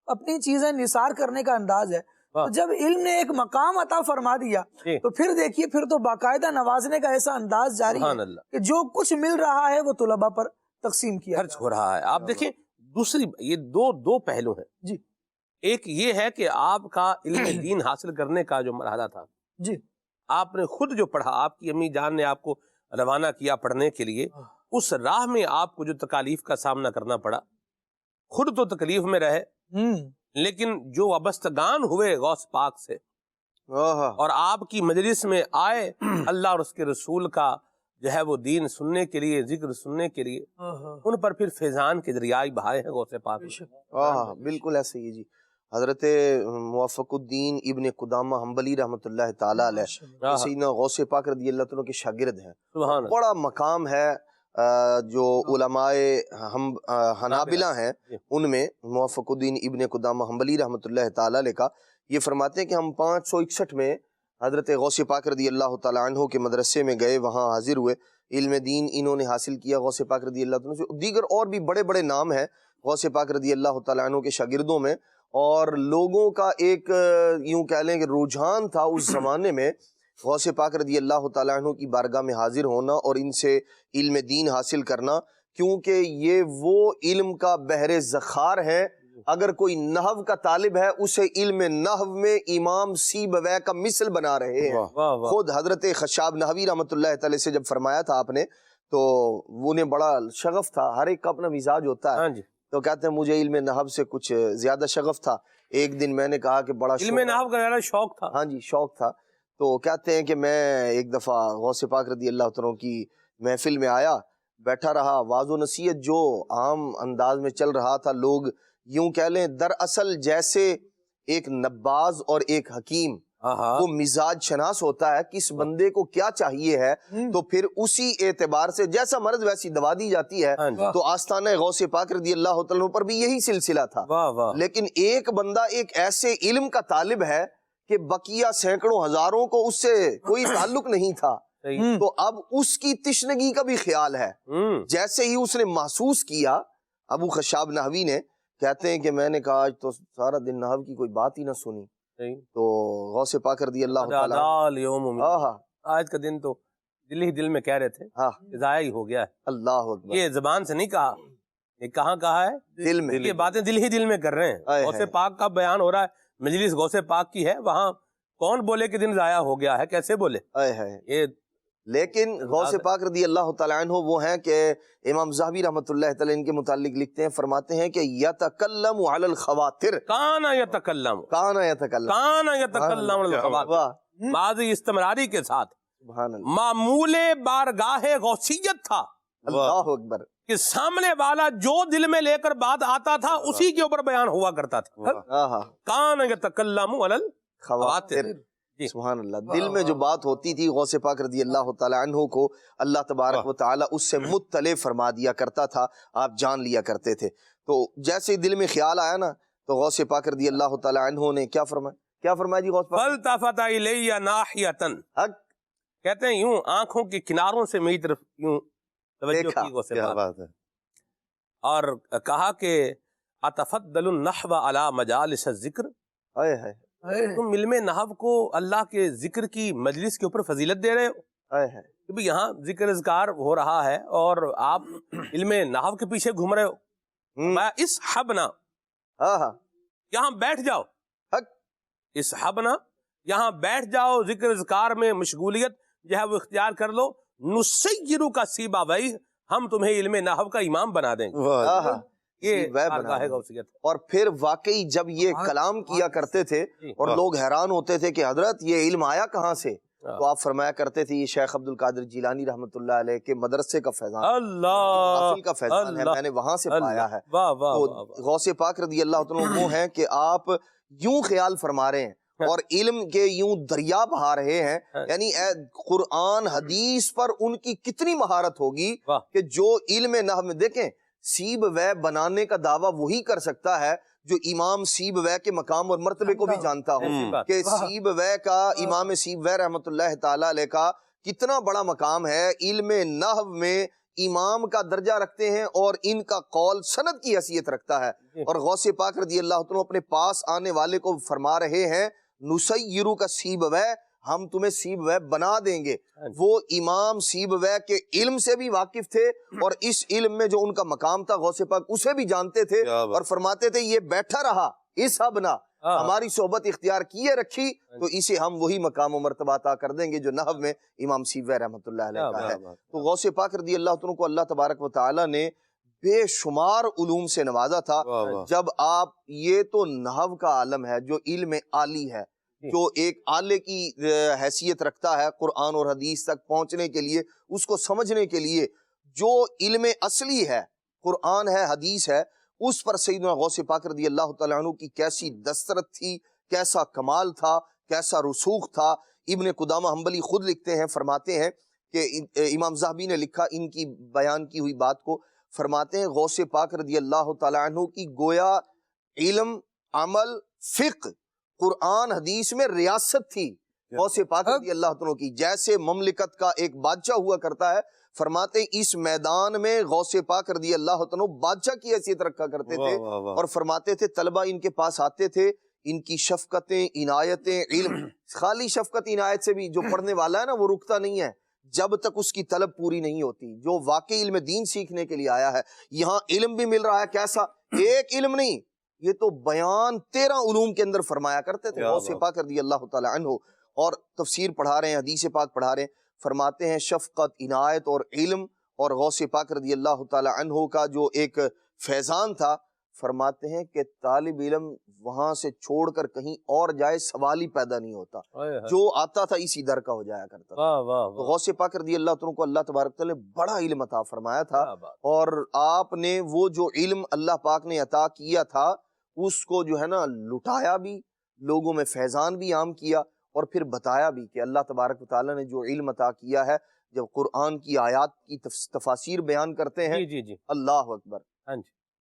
اپنی چیزیں نثار کرنے کا انداز ہے۔ تو جب علم نے ایک مقام عطا فرما دیا تو پھر دیکھیے پھر تو باقاعدہ نوازنے کا ایسا انداز جاری ہے کہ جو کچھ مل رہا ہے وہ طلباء پر تقسیم کیا خرچ ہو رہا ہے۔ آپ دیکھیں دوسری یہ دو پہلو ہیں جی۔ ایک یہ ہے کہ آپ کا علم دین حاصل کرنے کا جو مرحلہ تھا، جی آپ نے خود جو پڑھا، آپ کی امی جان نے آپ کو روانہ کیا پڑھنے کے لیے، اس راہ میں آپ کو جو تکالیف کا سامنا کرنا پڑا، خود تو تکلیف میں رہے لیکن جو وابستگان ہوئے غوث پاک سے اور آپ کی مجلس میں آئے اللہ اور اس کے رسول کا جو ہے وہ دین سننے کے لیے، ذکر سننے کے لیے، ان پر پھر فیضان کے ذریعے بہائے ہیں غوث پاک۔ بالکل ایسے ہی جی۔ حضرت موفق الدین ابن قدامہ حنبلی رحمۃ اللہ تعالی علیہ سیدنا غوث پاک رضی اللہ عنہ کے شاگرد ہیں۔ سبحان اللہ۔ بڑا مقام ہے جو علماء حنابلہ ہیں ان میں موفق الدین ابن قدامہ حنبلی رحمۃ اللہ تعالی علیہ کا یہ فرماتے ہیں کہ ہم 561 میں حضرت غوث پاک رضی اللہ تعالیٰ عنہ کے مدرسے میں گئے، وہاں حاضر ہوئے، علم دین انہوں نے حاصل کیا غوث پاک رضی اللہ عنہ سے۔ دیگر اور بھی بڑے بڑے نام ہیں غوث پاک رضی اللہ تعالیٰ عنہ کے شاگردوں میں، اور لوگوں کا ایک یوں کہہ لیں کہ رجحان تھا اس زمانے میں غوث پاک رضی اللہ تعالیٰ عنہ کی بارگاہ میں حاضر ہونا اور ان سے علم دین حاصل کرنا، کیونکہ یہ وہ علم کا بحر ذخار ہے۔ اگر کوئی نحو کا طالب ہے اسے علم نحو میں امام سیبویہ کا مثل بنا رہے ہیں۔ خود حضرت خشاب نحوی رحمۃ اللہ تعالی سے جب فرمایا تھا آپ نے تو انہیں بڑا شغف تھا، ہر ایک کا اپنا مزاج ہوتا ہے، تو کہتے ہیں مجھے علم نحو سے کچھ زیادہ شغف تھا۔ ایک دن میں نے کہا کہ بڑا علم نحو کا زیادہ شوق تھا، ہاں جی شوق تھا، تو کہتے ہیں کہ میں ایک دفعہ غوث پاک رضی اللہ عنہ کی محفل میں آیا، بیٹھا رہا، واضح و نصیحت جو عام انداز میں چل رہا تھا، لوگ یوں کہہ لیں دراصل جیسے ایک نباز اور ایک حکیم وہ مزاج شناس ہوتا ہے، کس بندے کو کیا چاہیے ہے تو پھر اسی اعتبار سے جیسا مرض ویسی دوا دی جاتی ہے، تو آستانہ غوث پاک رضی اللہ تعالیٰ پر بھی یہی سلسلہ تھا۔ لیکن ایک بندہ ایک ایسے علم کا طالب ہے کہ بقیہ سینکڑوں ہزاروں کو اس سے کوئی تعلق نہیں تھا، تو اب اس کی تشنگی کا بھی خیال ہے۔ جیسے ہی اس نے محسوس کیا، ابو خشاب نحوی نے کہتے ہیں کہ میں نے کہا آج تو سارا دن نحو کی کوئی بات ہی نہ سنی، تو غوث پاک رضی اللہ تعالیٰ آج کا دن تو دل ہی دل میں کہہ رہے تھے ضائع ہی ہو گیا ہے۔ اللہ اکبر، یہ زبان سے نہیں کہا، یہ کہاں کہا ہے؟ دل میں۔ یہ باتیں دل ہی دل میں کر رہے ہیں۔ غوث پاک کا بیان ہو رہا ہے، مجلس غوث پاک کی ہے، وہاں کون بولے کہ دن ضائع ہو گیا ہے، کیسے بولے؟ یہ لیکن غوث پاک رضی اللہ تعالیٰ عنہ وہ ہیں کہ امام ذہبی رحمۃ اللہ تعالیٰ ان کے متعلق لکھتے ہیں، فرماتے ہیں کہ یتکلم علی الخواطر، کانا یتکلم علی الخواطر، ماضی استمراری کے ساتھ معمول بارگاہ غوثیت تھا۔ اللہ اکبر، کہ سامنے والا جو دل میں لے کر بات آتا تھا اسی کے اوپر بیان ہوا کرتا تھا۔ کانا یتکلم علی الخواطر، سبحان اللہ، دل میں جو بات ہوتی تھی غوث پاک رضی اللہ تعالیٰ عنہ کو اللہ تبارک و تعالیٰ اس سے مطلع فرما دیا کرتا تھا، آپ جان لیا کرتے تھے۔ تو جیسے دل میں خیال آیا نا تو غوث پاک رضی اللہ تعالیٰ عنہ نے کیا فرمایا جی غوث پاک؟ فَالْتَفَتَ إِلَيَّ نَاحِيَةً، کہتے ہیں یوں آنکھوں کے کناروں سے میری طرف یوں توجہ کی غوث پاک، اور کہا کہ أَتَفَضَّلُ النَّحْوَ عَلَى مَجَالِسِ الذِّكْرِ، تم علم نحو کو اللہ کے ذکر کی مجلس کے اوپر فضیلت دے رہے ہو، کہ یہاں ذکر اذکار ہو رہا ہے اور آپ علم نحو کے پیچھے گھوم رہے ہو۔ میں اس حبنا، یہاں بیٹھ جاؤ، اس حبنا یہاں بیٹھ جاؤ، ذکر اذکار میں مشغولیت جو ہے وہ اختیار کر لو، نسیرو کا سیبا بھائی، ہم تمہیں علم نحو کا امام بنا دیں گے۔ یہ بارگاہ غوثیت۔ اور پھر واقعی جب یہ کلام کیا کرتے تھے اور لوگ حیران ہوتے تھے کہ حضرت یہ علم آیا کہاں سے، تو آپ فرمایا کرتے تھے یہ شیخ عبد القادر جیلانی رحمۃ اللہ علیہ کے مدرسے کا فیضان، محفل کا فیضان ہے، میں نے وہاں سے پایا ہے۔ تو غوث پاک رضی اللہ عنہ وہ ہیں کہ آپ یوں خیال فرما رہے ہیں اور علم کے یوں دریا بہا رہے ہیں، یعنی قرآن حدیث پر ان کی کتنی مہارت ہوگی کہ جو علم نحو میں دیکھیں سیب وے بنانے کا دعویٰ وہی کر سکتا ہے جو امام سیب وے کے مقام اور مرتبے کو بھی جانتا ہو کہ سیب وے کا، امام سیب وے رحمۃ اللہ تعالی علیہ کا کتنا بڑا مقام ہے، علم نحو میں امام کا درجہ رکھتے ہیں اور ان کا قول سند کی حیثیت رکھتا ہے۔ اور غوث پاک رضی اللہ عنہ اپنے پاس آنے والے کو فرما رہے ہیں نسیرو کا سیب وے، ہم تمہیں سیب وے بنا دیں گے۔ وہ امام سیب وے کے علم سے بھی واقف تھے اور اس علم میں جو ان کا مقام تھا غوث پاک اسے بھی جانتے تھے، اور فرماتے تھے یہ بیٹھا رہا اس حبنا، ہماری صحبت اختیار کیے رکھی تو اسے ہم وہی مقام و مرتبہ عطا کر دیں گے جو نحو میں امام سیب وے رحمۃ اللہ علیہ کا ہے۔ تو غوث پاک رضی اللہ عنہ کو اللہ تبارک و تعالی نے بے شمار علوم سے نوازا تھا۔ جب آپ، یہ تو نحو کا عالم ہے جو علم عالی ہے، جو ایک آلے کی حیثیت رکھتا ہے قرآن اور حدیث تک پہنچنے کے لیے، اس کو سمجھنے کے لیے جو علم اصلی ہے، قرآن ہے، حدیث ہے، اس پر سیدنا غوث پاک رضی اللہ تعالیٰ عنہ کی کیسی دسترت تھی، کیسا کمال تھا، کیسا رسوخ تھا۔ ابن قدامہ حنبلی خود لکھتے ہیں، فرماتے ہیں کہ امام ذہبی نے لکھا ان کی بیان کی ہوئی بات کو، فرماتے ہیں غوث پاک رضی اللہ تعالیٰ عنہ کی گویا علم، عمل، فقہ، قرآن حدیث میں ریاست تھی غوث پاک رضی اللہ عنہ کی، جیسے مملکت کا ایک بادشاہ ہوا کرتا ہے۔ فرماتے ہیں اس میدان میں غوث پاک رضی اللہ عنہ بادشاہ کی حیثیت رکھا کرتے تھے، اور فرماتے تھے طلبہ ان کے پاس آتے تھے، ان کی شفقتیں، عنایتیں، علم، خالی شفقت عنایت سے بھی جو پڑھنے والا ہے نا وہ رکتا نہیں ہے جب تک اس کی طلب پوری نہیں ہوتی۔ جو واقعی علم دین سیکھنے کے لیے آیا ہے، یہاں علم بھی مل رہا ہے، کیسا؟ ایک علم نہیں، یہ تو بیان 13 علوم کے اندر فرمایا کرتے تھے غوث پاک رضی اللہ تعالی عنہ۔ اور تفسیر پڑھا رہے ہیں، حدیث پاک پڑھا رہے ہیں، فرماتے ہیں شفقت، عنایت اور علم، اور غوث پاک رضی اللہ تعالی عنہ کا جو ایک فیضان تھا، فرماتے ہیں کہ طالب علم وہاں سے چھوڑ کر کہیں اور جائے سوال ہی پیدا نہیں ہوتا، جو آتا تھا اسی در کا ہو جایا کرتا تھا۔ تو غوث پاک رضی اللہ عنہ کو اللہ تبارک تعالیٰ نے بڑا علم عطا فرمایا تھا، اور آپ نے وہ جو علم اللہ پاک نے عطا کیا تھا اس کو جو ہے نا لٹایا بھی، لوگوں میں فیضان بھی عام کیا، اور پھر بتایا بھی کہ اللہ تبارک تعالیٰ نے جو علم عطا کیا ہے، جب قرآن کی آیات کی تفاسیر بیان کرتے ہیں، اللہ اکبر،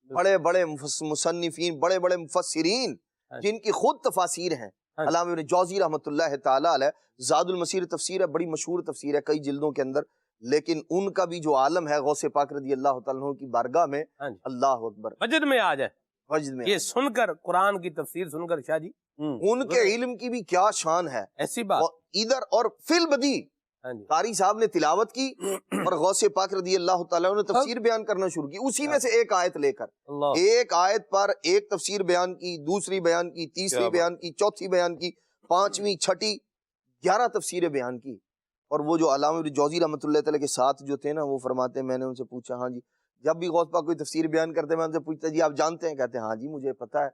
بڑے بڑے مصنفین، بڑے بڑے مفسرین جن کی خود تفاسیر ہیں، علامہ ابن جوزی رحمۃ اللہ تعالیٰ علیہ، زاد المسیر تفسیر ہے، بڑی مشہور تفسیر ہے کئی جلدوں کے اندر، لیکن ان کا بھی جو عالم ہے غوث پاک رضی اللہ تعالیٰ عنہ کی بارگاہ میں، اللہ اکبر، وجد میں آ جائے، وجد میں یہ سن کر قرآن کی تفسیر سن کر شاہ جی ان کے علم کی بھی کیا شان ہے، ایسی بات ادھر اور فی البدی قاری صاحب نے تلاوت کی اور غوث پاک رضی اللہ تعالیٰ نے تفسیر بیان کرنا شروع کی، اسی میں سے ایک آیت لے کر ایک آیت پر ایک تفسیر بیان کی، دوسری بیان کی، تیسری بیان کی، چوتھی بیان کی، پانچویں، چھٹی، 11 تفسیریں بیان کی۔ اور وہ جو علامہ ابن جوزی رحمۃ اللہ تعالیٰ کے ساتھ جو تھے نا، وہ فرماتے ہیں میں نے ان سے پوچھا، ہاں جی، جب بھی غوث پاک کوئی تفسیر بیان کرتے میں ان سے پوچھتا جی آپ جانتے ہیں؟ کہتے ہیں ہاں جی مجھے پتا ہے۔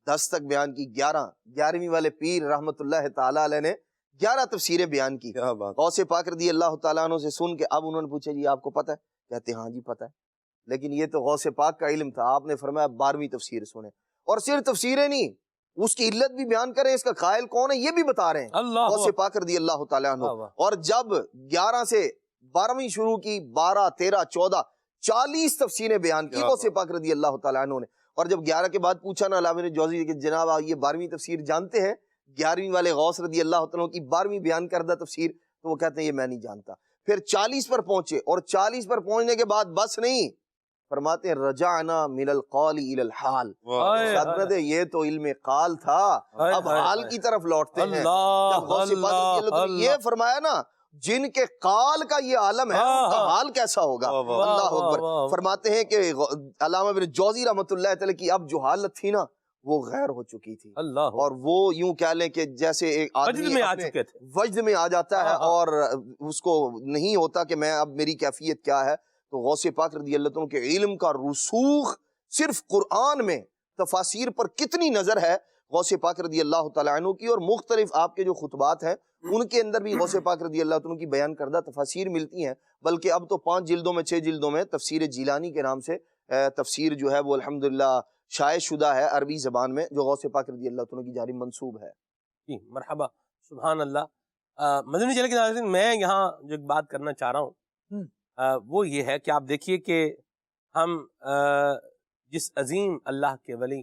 10 تک بیان کی، 11ویں والے پیر رحمۃ اللہ تعالیٰ علیہ نے 11 تفسیریں بیان کی۔ غوث پاک رضی اللہ تعالیٰ عنہ سے سن کے اب انہوں نے پوچھا جی آپ کو پتہ ہے؟ کہتے ہاں جی پتہ ہے، لیکن یہ تو غوث پاک کا علم تھا، آپ نے فرمایا 12ویں تفسیر سنیں، اور صرف تفسیریں نہیں، اس کی علت بھی بیان کریں، اس کا قائل کون ہے یہ بھی بتا رہے ہیں غوث پاک رضی اللہ تعالیٰ عنہ۔ اور جب 11 سے 12ویں شروع کی، 12، 13، 14، 40 تفسیریں بیان کی غوث پاک رضی اللہ تعالیٰ عنہ نے۔ اور جب 11 کے بعد پوچھا نا علامہ ابن جوزی کہ جناب یہ 12ویں تفسیر جانتے ہیں؟ 11ویں والے غوث رضی اللہ عنہ کی 12ویں بیان کردہ تفسیر، تو وہ کہتے ہیں یہ میں نہیں جانتا۔ پھر 40 پر پہنچے، اور 40 پر پہنچنے کے بعد بس نہیں، فرماتے ہیں رجعنا من القول الى الحال، یہ تو علم قال تھا، اب حال کی طرف لوٹتے ہیں۔ جب غوث پاک رضی اللہ عنہ یہ فرمایا نا جن کے قال کا یہ عالم ہے ان کا حال کیسا ہوگا، اللہ اکبر۔ فرماتے ہیں کہ علامہ ابن جوزی رحمۃ اللہ تعالی کی اب جو حالت تھی نا وہ غیر ہو چکی تھی، اور وہ یوں کہہ لیں کہ جیسے ایک آدمی وجد میں آ جاتا ہے اور اس کو نہیں ہوتا کہ میں اب میری کیفیت کیا ہے۔ تو غوث پاک رضی اللہ عنہ کے علم کا رسوخ صرف قرآن میں، تفاسیر پر کتنی نظر ہے غوث پاک رضی اللہ تعالیٰ عنہ کی، اور مختلف آپ کے جو خطبات ہیں ان کے اندر بھی غوث پاک رضی اللہ عنہ کی بیان کردہ تفاسیر ملتی ہیں، بلکہ اب تو 5 جلدوں میں 6 جلدوں میں تفسیر جیلانی کے نام سے تفسیر جو ہے وہ الحمدللہ شائع شدہ ہے عربی زبان میں، جو غوث پاک رضی اللہ عنہ کی جانب منسوب ہے۔ جی مرحبا، سبحان اللہ۔ مدنی چینل کے ناظرین، میں یہاں جو ایک بات کرنا چاہ رہا ہوں وہ یہ ہے کہ آپ دیکھیے کہ ہم جس عظیم اللہ کے ولی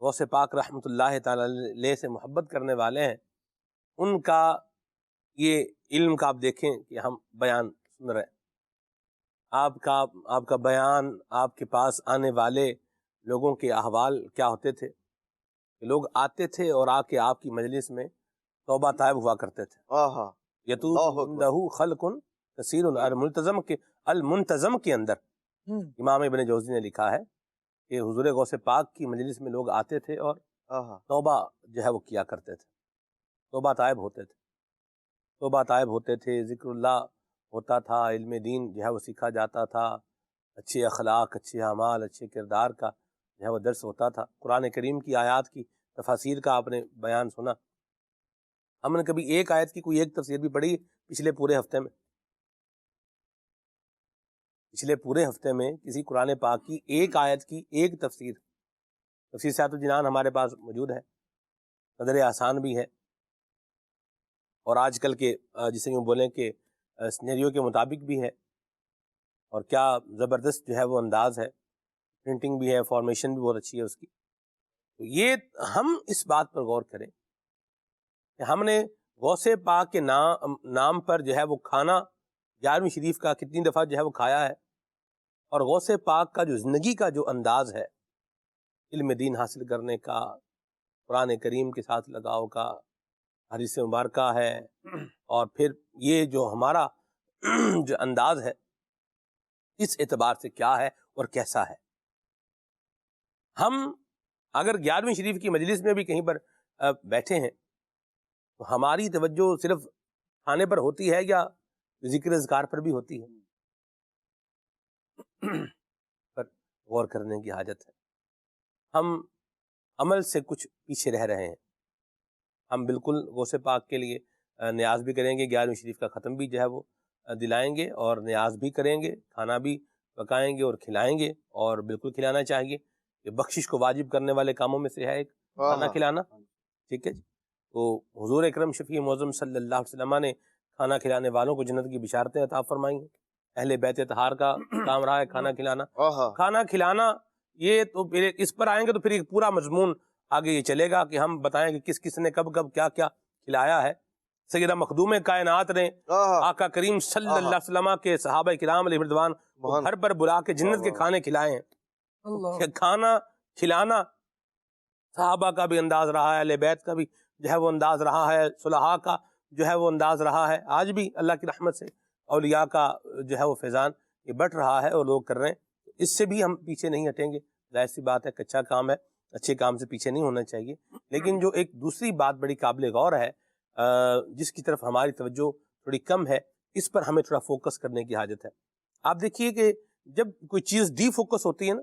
غوث پاک رحمۃ اللہ تعالی علیہ سے محبت کرنے والے ہیں، ان کا یہ علم کا آپ دیکھیں کہ ہم بیان سن رہے ہیں، آپ کا بیان، آپ کے پاس آنے والے لوگوں کے احوال کیا ہوتے تھے کہ لوگ آتے تھے اور آ کے آپ کی مجلس میں توبہ طائب ہوا کرتے تھے. آہا یتوب عندہ خلق کثیر. المنتظم کے اندر امام ابن جوزی نے لکھا ہے کہ حضور غوث پاک کی مجلس میں لوگ آتے تھے اور توبہ جو ہے وہ کیا کرتے تھے، توبہ طائب ہوتے تھے، توبہ طائب ہوتے تھے، ذکر اللہ ہوتا تھا، علم دین جو ہے وہ سیکھا جاتا تھا، اچھے اخلاق، اچھے اعمال، اچھے کردار کا جو ہے وہ درس ہوتا تھا. قرآن کریم کی آیات کی تفاسیر کا آپ نے بیان سنا. ہم نے کبھی ایک آیت کی کوئی ایک تفسیر بھی پڑھی پچھلے پورے ہفتے میں کسی قرآن پاک کی ایک آیت کی ایک تفسیر سیاحت الجنان ہمارے پاس موجود ہے، قدر آسان بھی ہے، اور آج کل کے جسے یوں بولیں کہ سینیریو کے مطابق بھی ہے، اور کیا زبردست جو ہے وہ انداز ہے، پرنٹنگ بھی ہے، فارمیشن بھی بہت اچھی ہے اس کی. تو یہ ہم اس بات پر غور کریں کہ ہم نے غوث پاک کے نام پر جو ہے وہ کھانا 11ویں شریف کا کتنی دفعہ جو ہے وہ کھایا ہے، اور غوث پاک کا جو زندگی کا جو انداز ہے علم دین حاصل کرنے کا، قرآن کریم کے ساتھ لگاؤ کا، حدیث مبارکہ ہے، اور پھر یہ جو ہمارا جو انداز ہے اس اعتبار سے کیا ہے اور کیسا ہے. ہم اگر 11ویں شریف کی مجلس میں بھی کہیں پر بیٹھے ہیں تو ہماری توجہ صرف کھانے پر ہوتی ہے یا ذکر اذکار پر بھی ہوتی ہے؟ پر غور کرنے کی حاجت ہے. ہم عمل سے کچھ پیچھے رہ رہے ہیں. ہم بالکل غوث پاک کے لیے نیاز بھی کریں گے، 11ویں شریف کا ختم بھی جو ہے وہ دلائیں گے، اور نیاز بھی کریں گے، کھانا بھی پکائیں گے اور کھلائیں گے، اور بالکل کھلانا چاہیے. یہ بخشش کو واجب کرنے والے کاموں میں سے ہے ایک کھانا کھلانا. ٹھیک ہے جی. تو حضور اکرم شفیع معظم صلی اللہ علیہ وسلم نے کھانا کھلانے والوں کو جنت کی بشارتیں عطا فرمائی ہیں. اہل بیت طہار کا کام رہا ہے کھانا کھلانا. کھانا کھلانا یہ تو پھر اس پر آئیں گے تو پھر ایک پورا مضمون آگے یہ چلے گا کہ ہم بتائیں کہ کس کس نے کب کب کیا کیا کھلایا ہے. سیدہ مخدوم کائنات نے آقا کریم صلی اللہ علیہ وسلم کے صحابہ کرام علیہ رضوان کو گھر پر بلا کے جنت کے کھانے کھلائے ہیں. کھانا کھلانا صحابہ کا بھی انداز رہا ہے، اہل بیت کا بھی جو ہے وہ انداز رہا ہے، صلحاء کا جو ہے وہ انداز رہا ہے. آج بھی اللہ کی رحمت سے اولیاء کا جو ہے وہ فیضان یہ بٹ رہا ہے اور لوگ کر رہے ہیں. اس سے بھی ہم پیچھے نہیں ہٹیں گے. ظاہر سی بات ہے کچا کام ہے، اچھے کام سے پیچھے نہیں ہونا چاہیے. لیکن جو ایک دوسری بات بڑی قابل غور ہے جس کی طرف ہماری توجہ تھوڑی کم ہے، اس پر ہمیں تھوڑا فوکس کرنے کی حاجت ہے. آپ دیکھیے کہ جب کوئی چیز ڈی فوکس ہوتی ہے نا،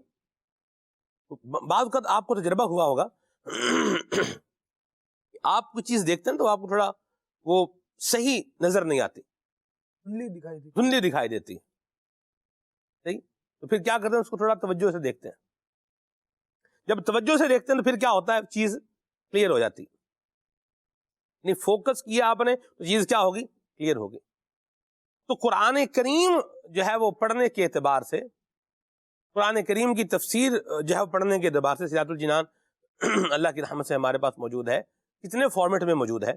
تو بعض اوقات آپ کو تجربہ ہوا ہوگا آپ کوئی چیز دیکھتے ہیں تو آپ کو تھوڑا وہ صحیح نظر نہیں آتی، دھندلی دکھائی دیتی. صحیح؟ تو پھر کیا کرتے ہیں، اس کو تھوڑا توجہ سے دیکھتے ہیں. جب توجہ سے دیکھتے ہیں تو پھر کیا ہوتا ہے، چیز کلیئر ہو جاتی. نہیں فوکس کیا آپ نے تو چیز کیا ہوگی، کلیئر ہوگی. تو قرآن کریم جو ہے وہ پڑھنے کے اعتبار سے، قرآن کریم کی تفسیر جو ہے پڑھنے کے اعتبار سے سیاحت الجنان اللہ کی رحمت سے ہمارے پاس موجود ہے. کتنے فارمیٹ میں موجود ہے،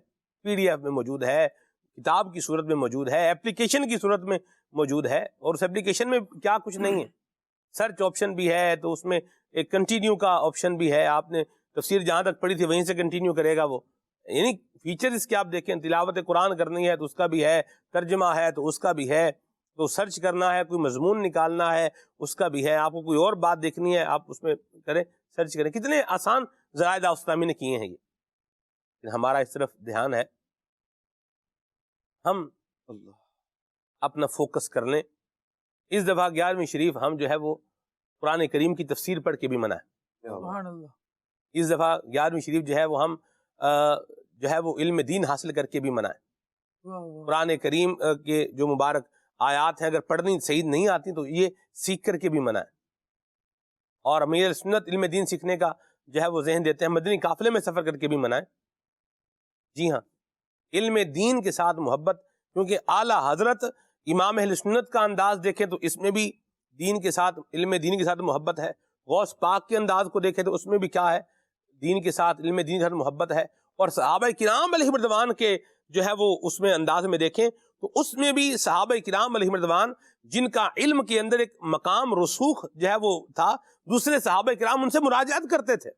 پی ڈی ایف میں موجود ہے، کتاب کی صورت میں موجود ہے، اپلیکیشن کی صورت میں موجود ہے. اور اس اپلیکیشن میں کیا کچھ نہیں ہے، سرچ آپشن بھی ہے، تو اس میں ایک کنٹینیو کا آپشن بھی ہے. آپ نے تفسیر جہاں تک پڑھی تھی وہیں سے کنٹینیو کرے گا وہ. یعنی فیچر اس کے آپ دیکھیں، تلاوت قرآن کرنی ہے تو اس کا بھی ہے، ترجمہ ہے تو اس کا بھی ہے، تو سرچ کرنا ہے، کوئی مضمون نکالنا ہے اس کا بھی ہے، آپ کو کوئی اور بات دیکھنی ہے آپ اس میں کریں، سرچ کریں. کتنے آسان ذرائع اسلامی نے کیے ہیں یہ. ہمارا اس طرف دھیان ہے، ہم اپنا فوکس کر لیں. اس دفعہ 11ویں شریف ہم جو ہے وہ قرآن کریم کی تفسیر پڑھ کے بھی منائیں. اس دفعہ 11ویں شریف جو ہے وہ ہم جو ہے وہ علم دین حاصل کر کے بھی منائیں. قرآن کریم کے جو مبارک آیات ہیں اگر پڑھنی صحیح نہیں آتی تو یہ سیکھ کر کے بھی منائیں. اور امیر سنت علم دین سیکھنے کا جو ہے وہ ذہن دیتے ہیں، مدنی قافلے میں سفر کر کے بھی منائیں. جی ہاں، علم دین کے ساتھ محبت، کیونکہ اعلیٰ حضرت امام اہل سنت کا انداز دیکھیں تو اس میں بھی دین کے ساتھ، علم دین کے ساتھ محبت ہے. غوث پاک کے انداز کو دیکھیں تو اس میں بھی کیا ہے، دین کے ساتھ، علم دین کے ساتھ محبت ہے. اور صحابہ کرام علیہ رضوان کے جو ہے وہ اس میں انداز میں دیکھیں تو اس میں بھی صحابہ کرام علیہ رضوان جن کا علم کے اندر ایک مقام رسوخ جو ہے وہ تھا، دوسرے صحابہ کرام ان سے مراجعت کرتے تھے،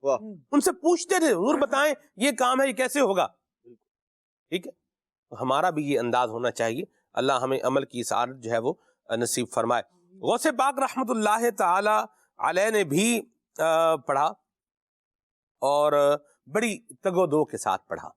ان سے پوچھتے تھے حضور بتائیں یہ کام ہے یہ کیسے ہوگا. ٹھیک ہے، ہمارا بھی یہ انداز ہونا چاہیے. اللہ ہمیں عمل کی سعادت جو ہے وہ نصیب فرمائے. غوث پاک رحمت اللہ تعالی علیہ نے بھی پڑھا اور بڑی تگ و دو کے ساتھ پڑھا.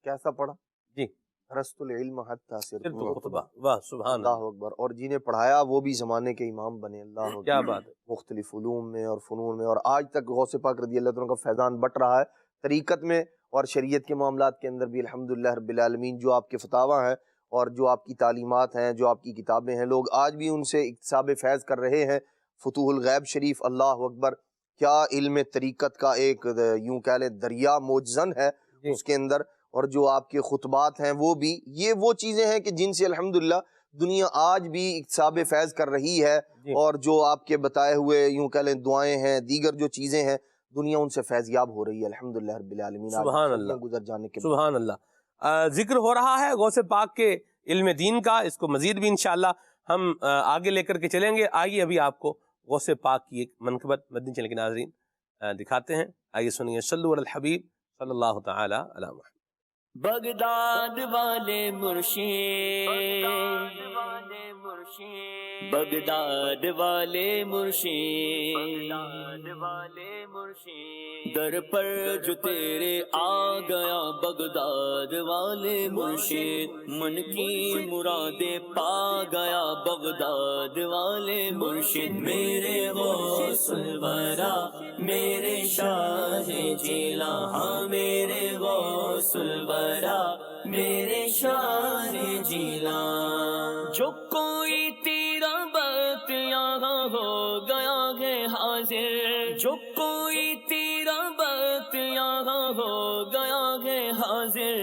کیسا پڑھا جی؟ رست العلم حتی صرت خطبہ. واہ سبحان اللہ اکبر. اور جنہیں پڑھایا وہ بھی زمانے کے امام بنے. اللہ اکبر. کیا بات ہے. مختلف علوم میں اور فنون میں، اور آج تک غوث پاک رضی اللہ عنہ کا فیضان بٹ رہا ہے طریقت میں اور شریعت کے معاملات کے اندر بھی. الحمدللہ رب العالمین. جو آپ کے فتاویٰ ہیں اور جو آپ کی تعلیمات ہیں، جو آپ کی کتابیں ہیں، لوگ آج بھی ان سے اکتساب فیض کر رہے ہیں. فتوح الغیب شریف، اللہ اکبر، کیا علم طریقت کا ایک یوں کہہ لیں دریا موجزن ہے اس کے اندر. اور جو آپ کے خطبات ہیں وہ بھی، یہ وہ چیزیں ہیں کہ جن سے الحمدللہ دنیا آج بھی اکتساب فیض کر رہی ہے. اور جو آپ کے بتائے ہوئے یوں کہہ لیں دعائیں ہیں، دیگر جو چیزیں ہیں، دنیا ان سے فیضیاب ہو رہی ہے الحمدللہ رب العالمین. سبحان اللہ. گزر جانے کے سبحان اللہ. ذکر ہو رہا ہے غوث پاک کے علم دین کا، اس کو مزید بھی انشاءاللہ ہم آگے لے کر کے چلیں گے. آئیے ابھی آپ کو غوث پاک کی ایک منقبت مدنی چینل کے ناظرین دکھاتے ہیں. آئیے سنیے. صلو علی الحبیب صلی اللہ تعالی علی محمد. بغداد والے مرشد، بغداد والے مرشد، در پر جو تیرے آ گیا بغداد والے مرشد، من کی مرادیں پا گیا بغداد والے مرشد. میرے غوث الورا میرے شاہ جیلاں، ہاں میرے غوث الورا میرے شاہ جیلاں. جو کوئی تیرا بت یہاں ہو گیا ہے حاضر، جو کوئی تیرا بت یہاں ہو گیا ہے حاضر،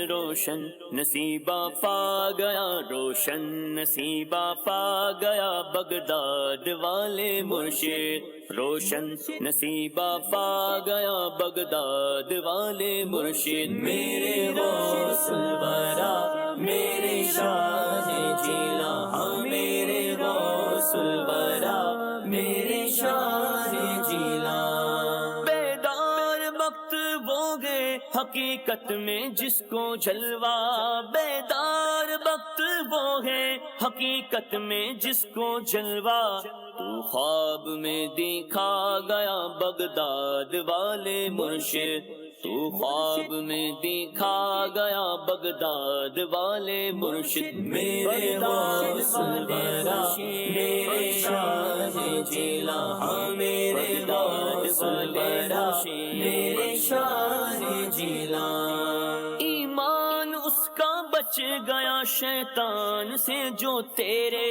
روشن نصیبہ پا گیا، روشن نصیبہ پا گیا بغداد والے مرشد، روشن نصیبہ پا گیا بغداد والے مرشد. میرے غوث الورا میرے شاہ جیلاں، ہاں میرے غوث الورا میرے شاہ جیلاں. بیدار وقت وہ گئے حقیقت میں جس کو جلوہ، بیدار وقت وہ ہے حقیقت میں جس کو جلوہ، تو خواب میں دیکھا گیا بغداد والے مرشد، تو خواب میں دیکھا گیا بغداد والے مرشد. میرے غوث الورا میرے شاہ جیلاں، ہاں میرے غوث الورا میرے شاہ جیلاں. ایمان اس کا بچ گیا شیطان سے جو تیرے،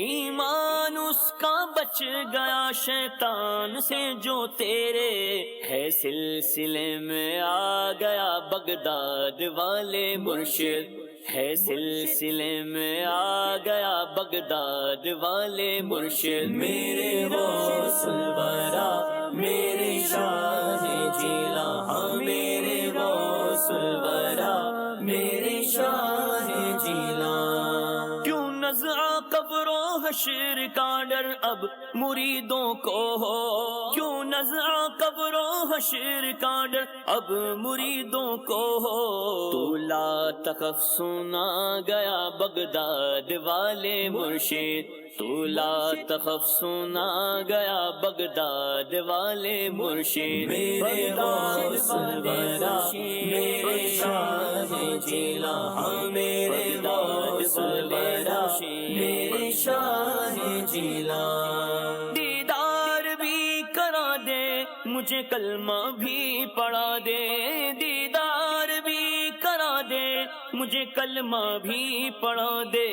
ایمان اس کا بچ گیا شیطان سے جو تیرے، ہے سلسلے میں آ گیا بغداد والے مرشد، ہے سلسلے میں آ گیا بغداد والے مرشد. میرے غوث الورا میرے شاہ جیلاں، ہاں میرے غوث الورا میرے شاہ جیلاں. کیوں نزع قبر و حشر کا ڈر اب مریدوں کو ہو، کیوں نزع قبر و حشر کا ڈر اب مریدوں کو ہو، تو لا تخف سنا گیا بغداد والے مرشد، تو لا تخف سنا گیا بغداد والے مرشد. میرے غوث الورا میرے شاہ جیلاں، ہاں میرے غوث الورا میرے شاہ جیلاں. دیدار بھی کرا دے مجھے کلمہ بھی پڑھا دے، دیدار بھی کرا دے مجھے کلمہ بھی پڑھا دے.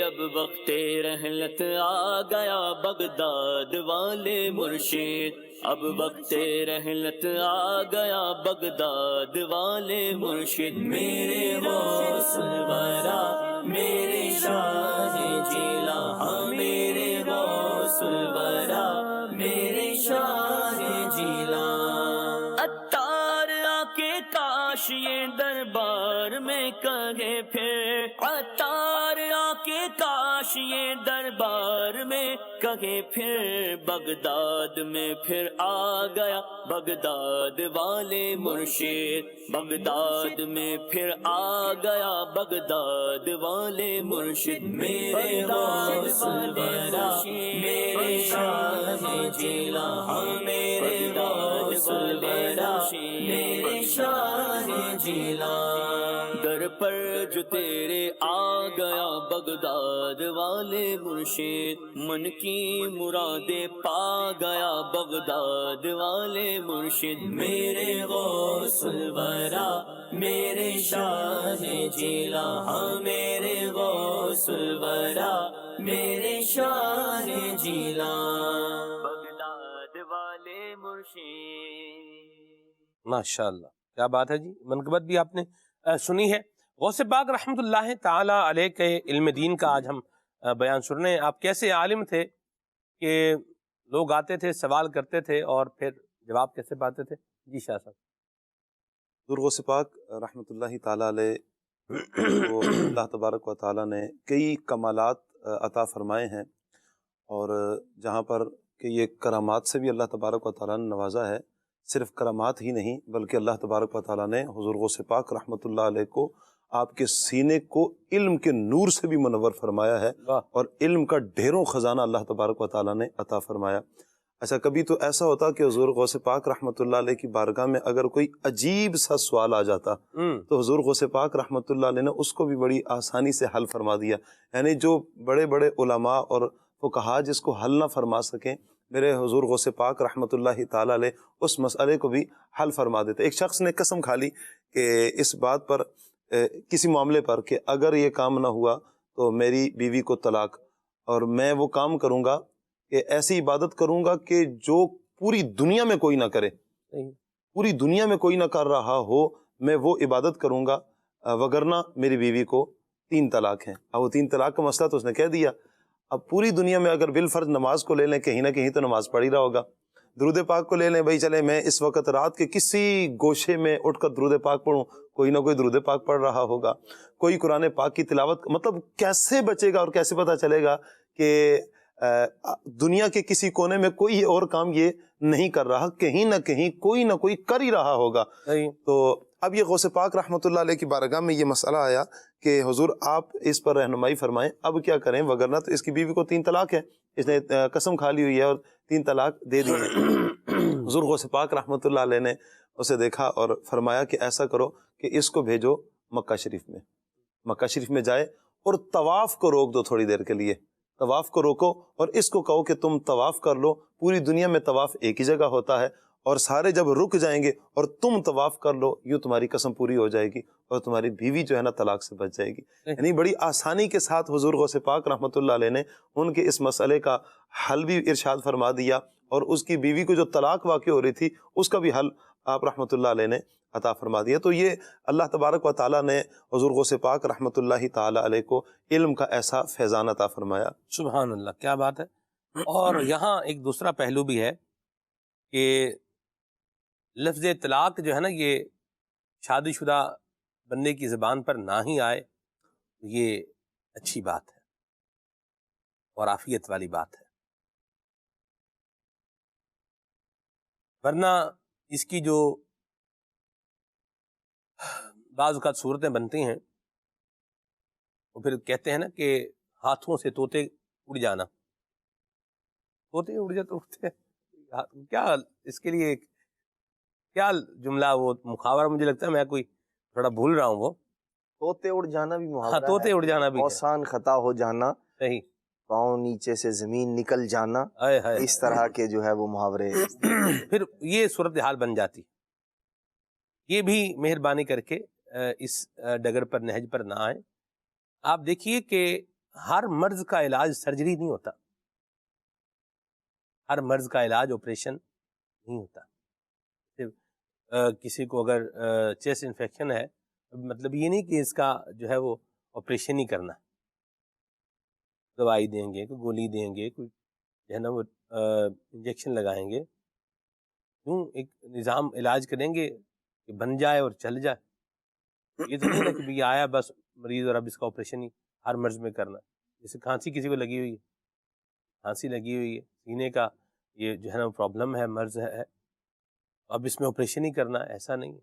اب وقت رحلت آ گیا بغداد والے مرشد، اب وقت رحلت آ گیا بغداد والے مرشد. میرے غوث الورا میرے شاہ جیلاں، ہاں میرے غوث الورا میرے شاہ جیلان عطار آ کے کاش یہ دربار میں کہے پھر عطار آ کے کاش یہ دربار میں کہے پھر بغداد میں پھر آ گیا بغداد والے مرشد بغداد میں پھر آ گیا بغداد والے مرشد میرے غوث الورا میرے شاہ جیلان میرے غوث الورا میرے شاہ جیلان در پر جو تیرے آ گیا بغداد والے مرشد من کی مرادیں پا گیا بغداد والے مرشد میرے غوث الورا میرے شاہ جیلان میرے غوث الورا میرے شاہ جیلان بغداد والے مرشد۔ ماشاء اللہ، کیا بات ہے جی، منقبت بھی آپ نے سنی ہے۔ غوث پاک رحمۃ اللہ تعالی علیہ کے علم دین کا آج ہم بیان سن رہے ہیں۔ آپ کیسے عالم تھے کہ لوگ آتے تھے، سوال کرتے تھے اور پھر جواب کیسے پاتے تھے؟ جی شاہ صاحب۔ حضور غوث پاک رحمۃ اللہ تعالی علیہ کو اللہ تبارک و تعالی نے کئی کمالات عطا فرمائے ہیں، اور جہاں پر کہ یہ کرامات سے بھی اللہ تبارک و تعالی نے نوازا ہے، صرف کرامات ہی نہیں بلکہ اللہ تبارک و تعالی نے حضور غوث پاک رحمۃ اللہ علیہ کو آپ کے سینے کو علم کے نور سے بھی منور فرمایا ہے، اور علم کا ڈھیروں خزانہ اللہ تبارک و تعالی نے عطا فرمایا۔ اچھا، کبھی تو ایسا ہوتا کہ حضور غوث پاک رحمۃ اللہ علیہ کی بارگاہ میں اگر کوئی عجیب سا سوال آ جاتا تو حضور غوث پاک رحمۃ اللہ علیہ نے اس کو بھی بڑی آسانی سے حل فرما دیا۔ یعنی جو بڑے بڑے علماء اور فقہا جس کو حل نہ فرما سکیں، میرے حضور غوث پاک رحمۃ اللہ تعالی علیہ اس مسئلے کو بھی حل فرما دیتے۔ ایک شخص نے قسم کھا لی کہ اس بات پر، کسی معاملے پر، کہ اگر یہ کام نہ ہوا تو میری بیوی کو طلاق، اور میں وہ کام کروں گا کہ ایسی عبادت کروں گا کہ جو پوری دنیا میں کوئی نہ کرے، پوری دنیا میں کوئی نہ کر رہا ہو، میں وہ عبادت کروں گا، وگرنہ میری بیوی کو 3 طلاق ہیں۔ اب وہ 3 طلاق کا مسئلہ تو اس نے کہہ دیا۔ اب پوری دنیا میں اگر بالفرض نماز کو لے لیں، کہیں نہ کہیں تو نماز پڑھ ہی رہا ہوگا۔ درود پاک کو لے لیں، بھائی چلے میں اس وقت رات کے کسی گوشے میں اٹھ کر درود پاک پڑھوں، کوئی نہ کوئی درود پاک پڑھ رہا ہوگا۔ کوئی قرآن پاک کی تلاوت، مطلب کیسے بچے گا اور کیسے پتہ چلے گا کہ دنیا کے کسی کونے میں کوئی اور کام یہ نہیں کر رہا، کہیں نہ کہیں کوئی نہ کوئی کر ہی رہا ہوگا۔ تو اب یہ غوث پاک رحمۃ اللہ علیہ کی بارگاہ میں یہ مسئلہ آیا کہ حضور آپ اس پر رہنمائی فرمائیں، اب کیا کریں، وگرنہ تو اس کی بیوی کو 3 طلاق ہے، اس نے قسم کھا لی ہوئی ہے اور 3 طلاق دے دی ہے۔ حضور غوث پاک رحمۃ اللہ علیہ نے اسے دیکھا اور فرمایا کہ ایسا کرو کہ اس کو بھیجو مکہ شریف میں، مکہ شریف میں جائے اور طواف کو روک دو تھوڑی دیر کے لیے، طواف کو روکو اور اس کو کہو کہ تم طواف کر لو، پوری دنیا میں طواف ایک ہی جگہ ہوتا ہے، اور سارے جب رک جائیں گے اور تم طواف کر لو، یوں تمہاری قسم پوری ہو جائے گی اور تمہاری بیوی جو ہے نا طلاق سے بچ جائے گی۔ یعنی بڑی آسانی کے ساتھ حضور غوث پاک رحمۃ اللہ علیہ نے ان کے اس مسئلے کا حل بھی ارشاد فرما دیا، اور اس کی بیوی کو جو طلاق واقع ہو رہی تھی اس کا بھی حل آپ رحمۃ اللہ علیہ نے عطا فرما دیا۔ تو یہ اللہ تبارک و تعالیٰ نے حضور غوث پاک رحمۃ اللہ تعالی علیہ کو علم کا ایسا فیضان عطا فرمایا۔ سبحان اللہ، کیا بات ہے۔ اور یہاں ایک دوسرا پہلو بھی ہے کہ لفظ طلاق جو ہے نا، یہ شادی شدہ بندے کی زبان پر نہ ہی آئے، یہ اچھی بات ہے اور عافیت والی بات ہے، ورنہ اس کی جو بعض اوقات صورتیں بنتی ہیں، وہ پھر کہتے ہیں نا کہ ہاتھوں سے طوطے اڑ جانا، طوطے اڑ جاتے اڑتے ہیں، کیا اس کے لیے کیا جملہ، وہ محاورہ مجھے لگتا ہے میں کوئی تھوڑا بھول رہا ہوں، وہ طوطے اڑ جانا بھی محاورہ ہے، طوطے اڑ جانا بھی ہے، اوسان خطا ہو جانا، صحیح، پاؤں نیچے سے زمین نکل جانا، اس طرح کے جو ہے وہ محاورے پھر یہ صورتحال بن جاتی۔ یہ بھی مہربانی کر کے اس ڈگر پر نہج پر نہ آئیں۔ آپ دیکھیے کہ ہر مرض کا علاج سرجری نہیں ہوتا، ہر مرض کا علاج آپریشن نہیں ہوتا۔ کسی کو اگر چیسٹ انفیکشن ہے، مطلب یہ نہیں کہ اس کا جو ہے وہ آپریشن ہی کرنا، دوائی دیں گے، کوئی گولی دیں گے، کوئی جو ہے نا وہ انجیکشن لگائیں گے، کیوں ایک نظام علاج کریں گے کہ بن جائے اور چل جائے؟ یہ تو نہیں نا کہ بھی آیا بس مریض اور اب اس کا آپریشن ہی ہر مرض میں کرنا. جیسے کھانسی کسی کو لگی ہوئی ہے، کھانسی لگی ہوئی ہے، سینے کا یہ جو ہے نا پرابلم ہے، مرض ہے، اب اس میں آپریشن ہی کرنا، ایسا نہیں ہے.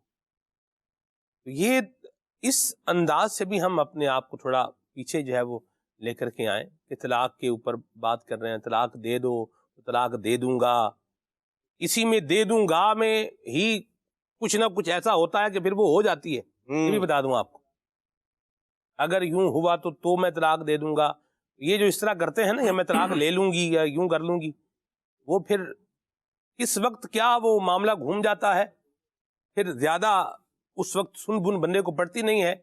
تو یہ اس انداز سے بھی ہم اپنے آپ کو تھوڑا پیچھے جو ہے وہ لے کر کے آئیں کہ طلاق کے اوپر بات کر رہے ہیں، طلاق دے دو، طلاق دے دوں گا. اسی میں دے دوں گا میں ہی کچھ نہ کچھ ایسا ہوتا ہے کہ پھر وہ ہو جاتی ہے. یہ بھی بتا دوں آپ کو، اگر یوں ہوا تو میں طلاق دے دوں گا. یہ جو اس طرح کرتے ہیں نا یا میں طلاق لے لوں گی یا یوں کر لوں گی، وہ پھر اس وقت کیا وہ معاملہ گھوم جاتا ہے، پھر زیادہ اس وقت سن بن بندے کو پڑتی نہیں ہے.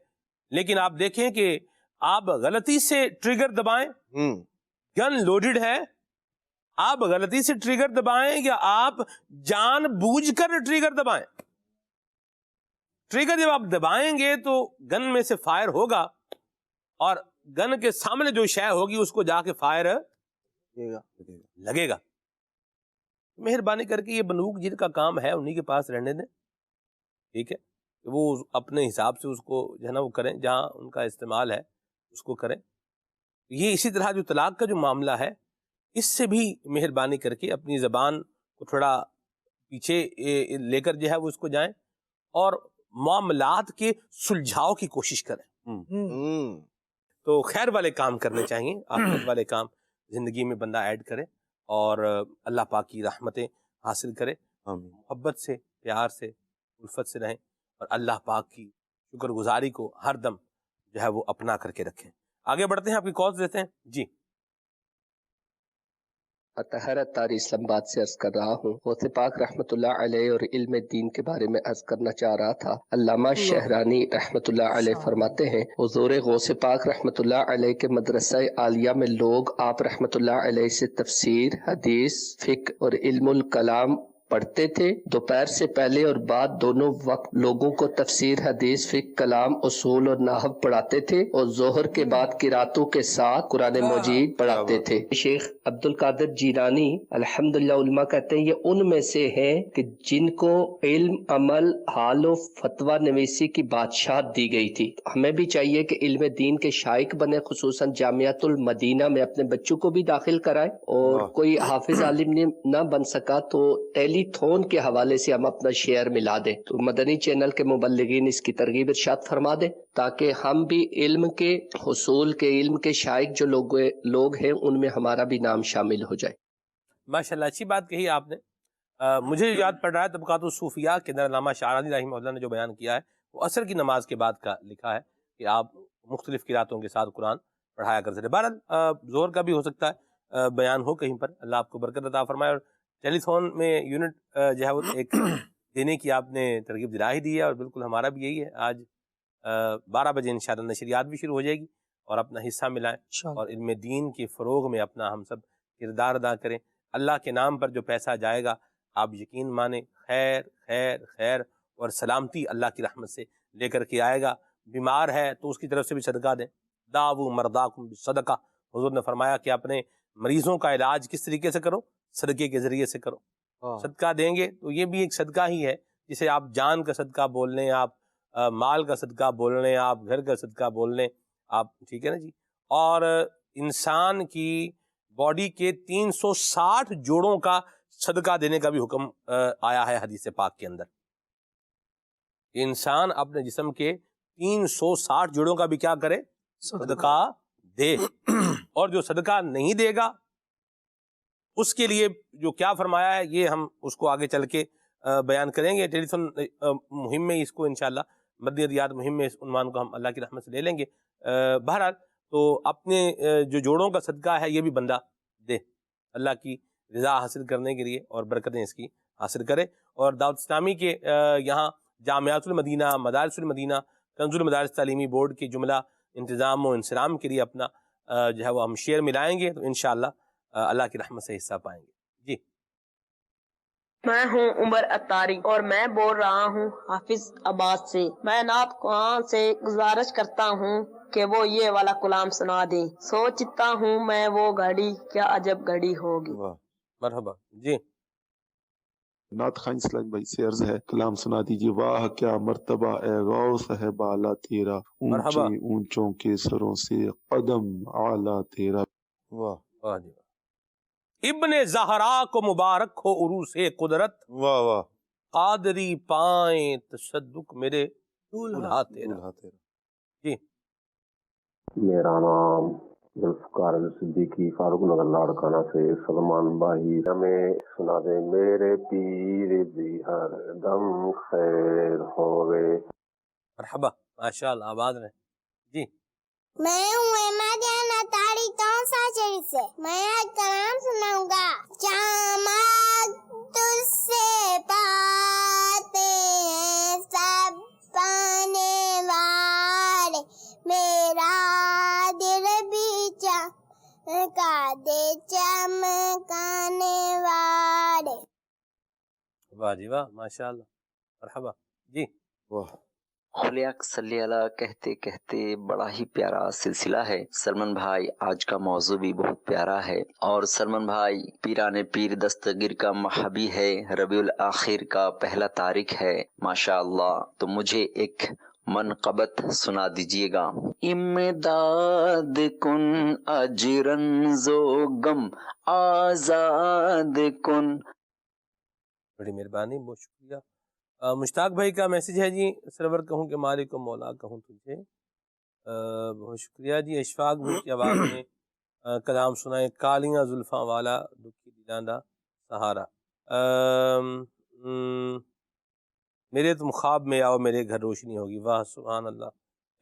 لیکن آپ دیکھیں کہ آپ غلطی سے ٹریگر دبائیں، گن لوڈڈ ہے، آپ غلطی سے ٹریگر دبائیں یا آپ جان بوجھ کر ٹریگر دبائیں. ٹریگر جب آپ دبائیں گے تو گن میں سے فائر ہوگا، اور گن کے سامنے جو شے ہوگی اس کو جا کے فائر لگے گا. مہربانی کر کے یہ بندوق جن کا کام ہے انہی کے پاس رہنے دیں، ٹھیک ہے، وہ اپنے حساب سے اس کو جو ہے نا وہ کریں، جہاں ان کا استعمال ہے اس کو کریں. یہ اسی طرح جو طلاق کا جو معاملہ ہے، اس سے بھی مہربانی کر کے اپنی زبان کو تھوڑا پیچھے لے کر جو ہے وہ اس کو جائیں اور معاملات کے سلجھاؤ کی کوشش کریں. تو خیر والے کام کرنے چاہیے، آخرت والے کام زندگی میں بندہ ایڈ کرے اور اللہ پاک کی رحمتیں حاصل کرے. محبت سے، پیار سے، الفت سے رہیں اور اللہ پاک کی شکر گزاری کو ہر دم جو ہے وہ اپنا کر کے رکھیں. آگے بڑھتے ہیں، آپ کی کالز دیتے ہیں. جی اطہر اتاری اسلام آباد سے عرض کر رہا ہوں. غوث پاک رحمۃ اللہ علیہ اور علم دین کے بارے میں عرض کرنا چاہ رہا تھا. علامہ شہرانی رحمۃ اللہ علیہ فرماتے ہیں، حضور غوث پاک رحمۃ اللہ علیہ کے مدرسہ عالیہ میں لوگ آپ رحمۃ اللہ علیہ سے تفسیر، حدیث، فقہ اور علم الکلام پڑھتے تھے. دوپہر سے پہلے اور بعد دونوں وقت لوگوں کو تفسیر، حدیث، فقہ، کلام، اصول اور نحو پڑھاتے تھے اور ظہر کے بعد قراتوں کے ساتھ قرآن مجید پڑھاتے تھے. شیخ عبد القادر جیلانی الحمدللہ علماء کہتے ہیں یہ ان میں سے ہیں کہ جن کو علم، عمل، حال و فتویٰ نویسی کی بادشاہت دی گئی تھی. ہمیں بھی چاہیے کہ علم دین کے شائق بنے، خصوصاً جامعۃ المدینہ میں اپنے بچوں کو بھی داخل کرائیں. اور کوئی حافظ عالم نہ بن سکا تو ٹیلی تھون کے حوالے سے ہم اپنا شیئر ملا دیں. تو مدنی چینل کے مبلغین اس کی ترغیب ارشاد فرما دیں تاکہ ہم بھی علم کے حصول کے، علم کے شائق جو لوگ ہیں ان میں ہمارا بھی نام شامل ہو جائے. ماشاءاللہ، اچھی بات کہی آپ نے. مجھے یاد پڑ رہا ہے طبقات الصوفیاء کے اندر علامہ شعرانی رحمہ اللہ نے جو بیان کیا ہے وہ عصر کی نماز کے بعد کا لکھا ہے کہ آپ مختلف قراتوں کے ساتھ قرآن پڑھایا کرتے تھے. بہرحال زہر کا بھی ہو سکتا ہے بیان ہو کہیں پر. اللہ آپ کو برکت عطا فرمائے. اور ٹیلی تھون میں یونٹ جو ہے وہ ایک دینے کی آپ نے ترغیب دلا ہی دی ہے، اور بالکل ہمارا بھی یہی ہے. آج 12 بجے انشاءاللہ نشریات بھی شروع ہو جائے گی، اور اپنا حصہ ملائیں اور علم دین کے فروغ میں اپنا ہم سب کردار ادا کریں. اللہ کے نام پر جو پیسہ جائے گا آپ یقین مانیں خیر خیر خیر اور سلامتی اللہ کی رحمت سے لے کر کے آئے گا. بیمار ہے تو اس کی طرف سے بھی صدقہ دیں. داؤ مرداکم بالصدقہ، حضور نے فرمایا کہ اپنے مریضوں کا علاج کس طریقے سے کرو؟ صدقے کے ذریعے سے کرو. صدقہ دیں گے تو یہ بھی ایک صدقہ ہی ہے، جسے آپ جان کا صدقہ بول لیں، آپ مال کا صدقہ بول لیں، آپ گھر کا صدقہ بول لیں، آپ ٹھیک ہے نا جی. اور انسان کی باڈی کے 360 جوڑوں کا صدقہ دینے کا بھی حکم آیا ہے حدیث پاک کے اندر. انسان اپنے جسم کے 360 جوڑوں کا بھی کیا کرے؟ صدقہ دے. اور جو صدقہ نہیں دے گا اس کے لیے جو کیا فرمایا ہے یہ ہم اس کو آگے چل کے بیان کریں گے. ٹیلی تھون مہم میں اس کو انشاءاللہ مدنی ریاض مہم میں اس عنوان کو ہم اللہ کی رحمت سے لے لیں گے. بہرحال تو اپنے جو جوڑوں کا صدقہ ہے یہ بھی بندہ دے اللہ کی رضا حاصل کرنے کے لیے اور برکتیں اس کی حاصل کرے. اور دعوت اسلامی کے یہاں جامعۃ المدینہ، مدارس المدینہ، کنز المدارس تعلیمی بورڈ کے جملہ انتظام و انسلام کے لیے اپنا جو ہے وہ ہم شیئر ملائیں گے تو انشاءاللہ اللہ کی رحمت سے حصہ پائیں گے. جی میں ہوں عمر اتاری اور میں بول رہا ہوں حافظ آباد سے. میں نعت خوان سے گزارش کرتا ہوں کہ وہ یہ والا کلام سنا دیں. سوچتا ہوں میں وہ گھڑی کیا عجب گھڑی ہوگی. مرحبا جی. نعت خان اسلام بھائی سے عرض ہے کلام سنا دیجیے. واہ کیا مرتبہ اے غوث ہے بالا تیرا، اونچے اونچوں کے سروں سے قدم اعلیٰ تیرا. واہ واہ جی. ابن زہرا کو مبارک ہو عروس قدرت، واہ واہ. قادری پائیں تصدق میرے دولہا تیرا. جی. میرا نام ذوالفقار صدیقی، فاروق نگر لاڑکانہ سے. سلمان بھائی ہمیں سنا دیں میرے پیر بھی ہر دم خیر ہوئے. مرحبا ماشاء اللہ آباد رہے. جی. میں ہوں احمدیان اطاری تونسا شریف سے. میں آج کلام سناؤں گا. چمک تجھ سے پاتے ہیں سب پانے والے، میرا دل بھی چمکا دے چمکانے والے. واہ جی واہ ماشاء اللہ. مرحبا جی. واہ. خلیق صلی اللہ کہتے کہتے بڑا ہی پیارا سلسلہ ہے. سلمان بھائی آج کا موضوع بھی بہت پیارا ہے، اور سلمان بھائی پیران پیر دستگیر کا محبی ہے. ربیع الاخر کا پہلا تاریخ ہے ماشاء اللہ. تو مجھے ایک منقبت سنا دیجیے گا. امداد کن اجرن زو غم آزاد کن. بڑی مہربانی، بہت شکریہ. مشتاق بھائی کا میسج ہے جی. سرور کہوں کہ مالک و مولا کہوں تجھے. بہت شکریہ جی. اشفاق بھائی کی آواز میں کلام سنائے. کالیاں زلفاں والا دکھی دلاندہ سہارا. میرے تم خواب میں آؤ میرے گھر روشنی ہوگی. واہ سبحان اللہ،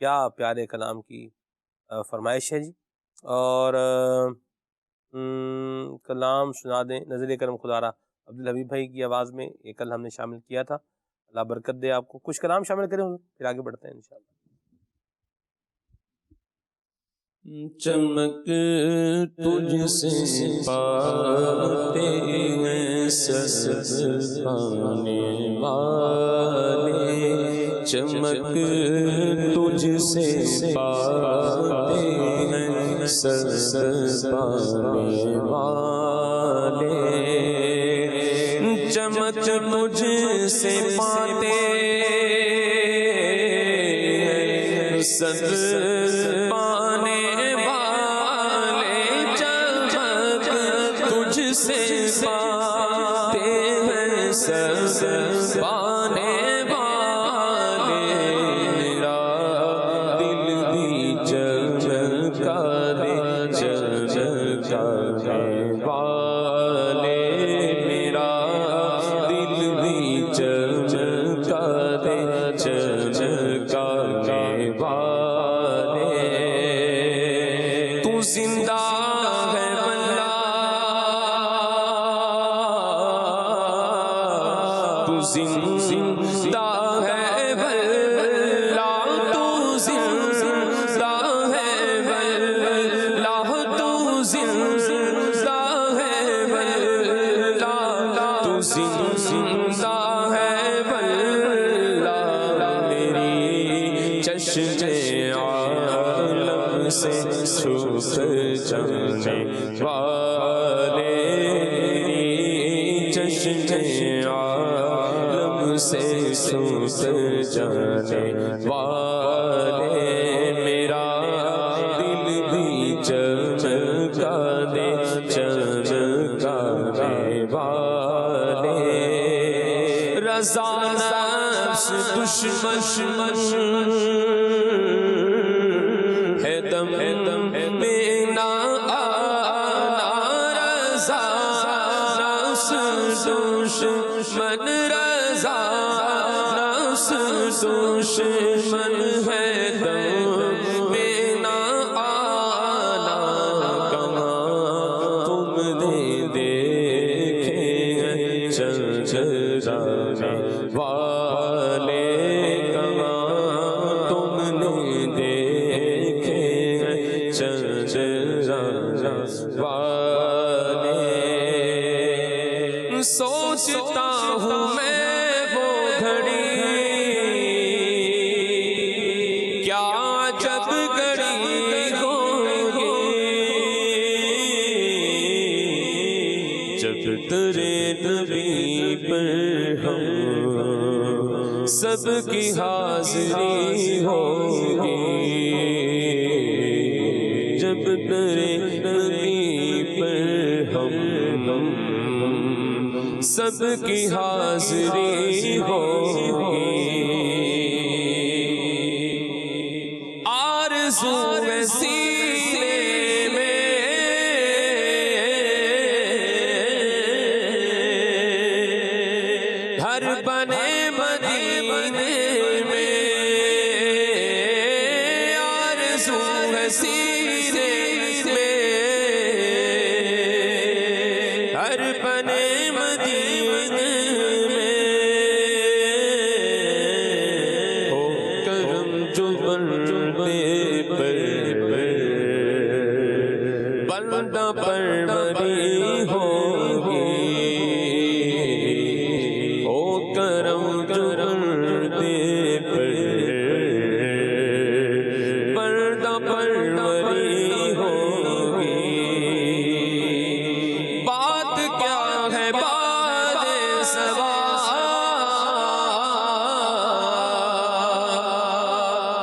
کیا پیارے کلام کی فرمائش ہے جی. اور کلام سنا دیں نظر کرم خدا را عبدالحبیب بھائی کی آواز میں. یہ کل ہم نے شامل کیا تھا. اللہ برکت دے آپ کو. کچھ کلام شامل کریں پھر آگے بڑھتے ہیں انشاءاللہ. چمک تجھ سے پاتے ہیں سبز پانے والے، چمک تجھ سے پاتے ہیں سبز پانے والے، چمک تجھ سے پاتے ہیں سبز پانے والے، چمک تجھ سے پاتے ہیں سبز پانے والے، میرا دل بھی چمکا دے چمکانے والے، میرا دل بھی چمکا دے چمکانے والے. تو زندہ ہے واللہ، تو زندہ ہے واللہ، تو زندہ ہے واللہ، تو زندہ ہے واللہ، تو زندہ ہے واللہ، میری چشم عالم سے چھپ جانے والے، میری چشم عالم سے چھپ جانے والے، میرا دل بھی چمکا دے چمکانے والے، رضا نفس دشمن ہے دم میں نہ آنا، رضا نفس دشمن، رضا نفس دشمن ہے دم میں نہ آنا، کہاں تم نے دیکھے ہیں چچرانے والے، کہاں تم نے دیکھے ہیں چچرانے والے. سوچتا ہوں میں وہ گھڑی کیا عجب گھڑی نبی پر ہم سب کی حاضری ہوگی، جب در نبی پر ہم سب کی حاضری ہوگی، آرزو ہے سینے میں ہر بنے مدینے میں، آرزو ہے سینے میں ہر بنے مدینے میں، ہو کرم جو بندے پر بندہ پروری ہوگی، ہو کرم جو بندے پر بندہ پروری ہوگی، بات کیا ہے باد سبا،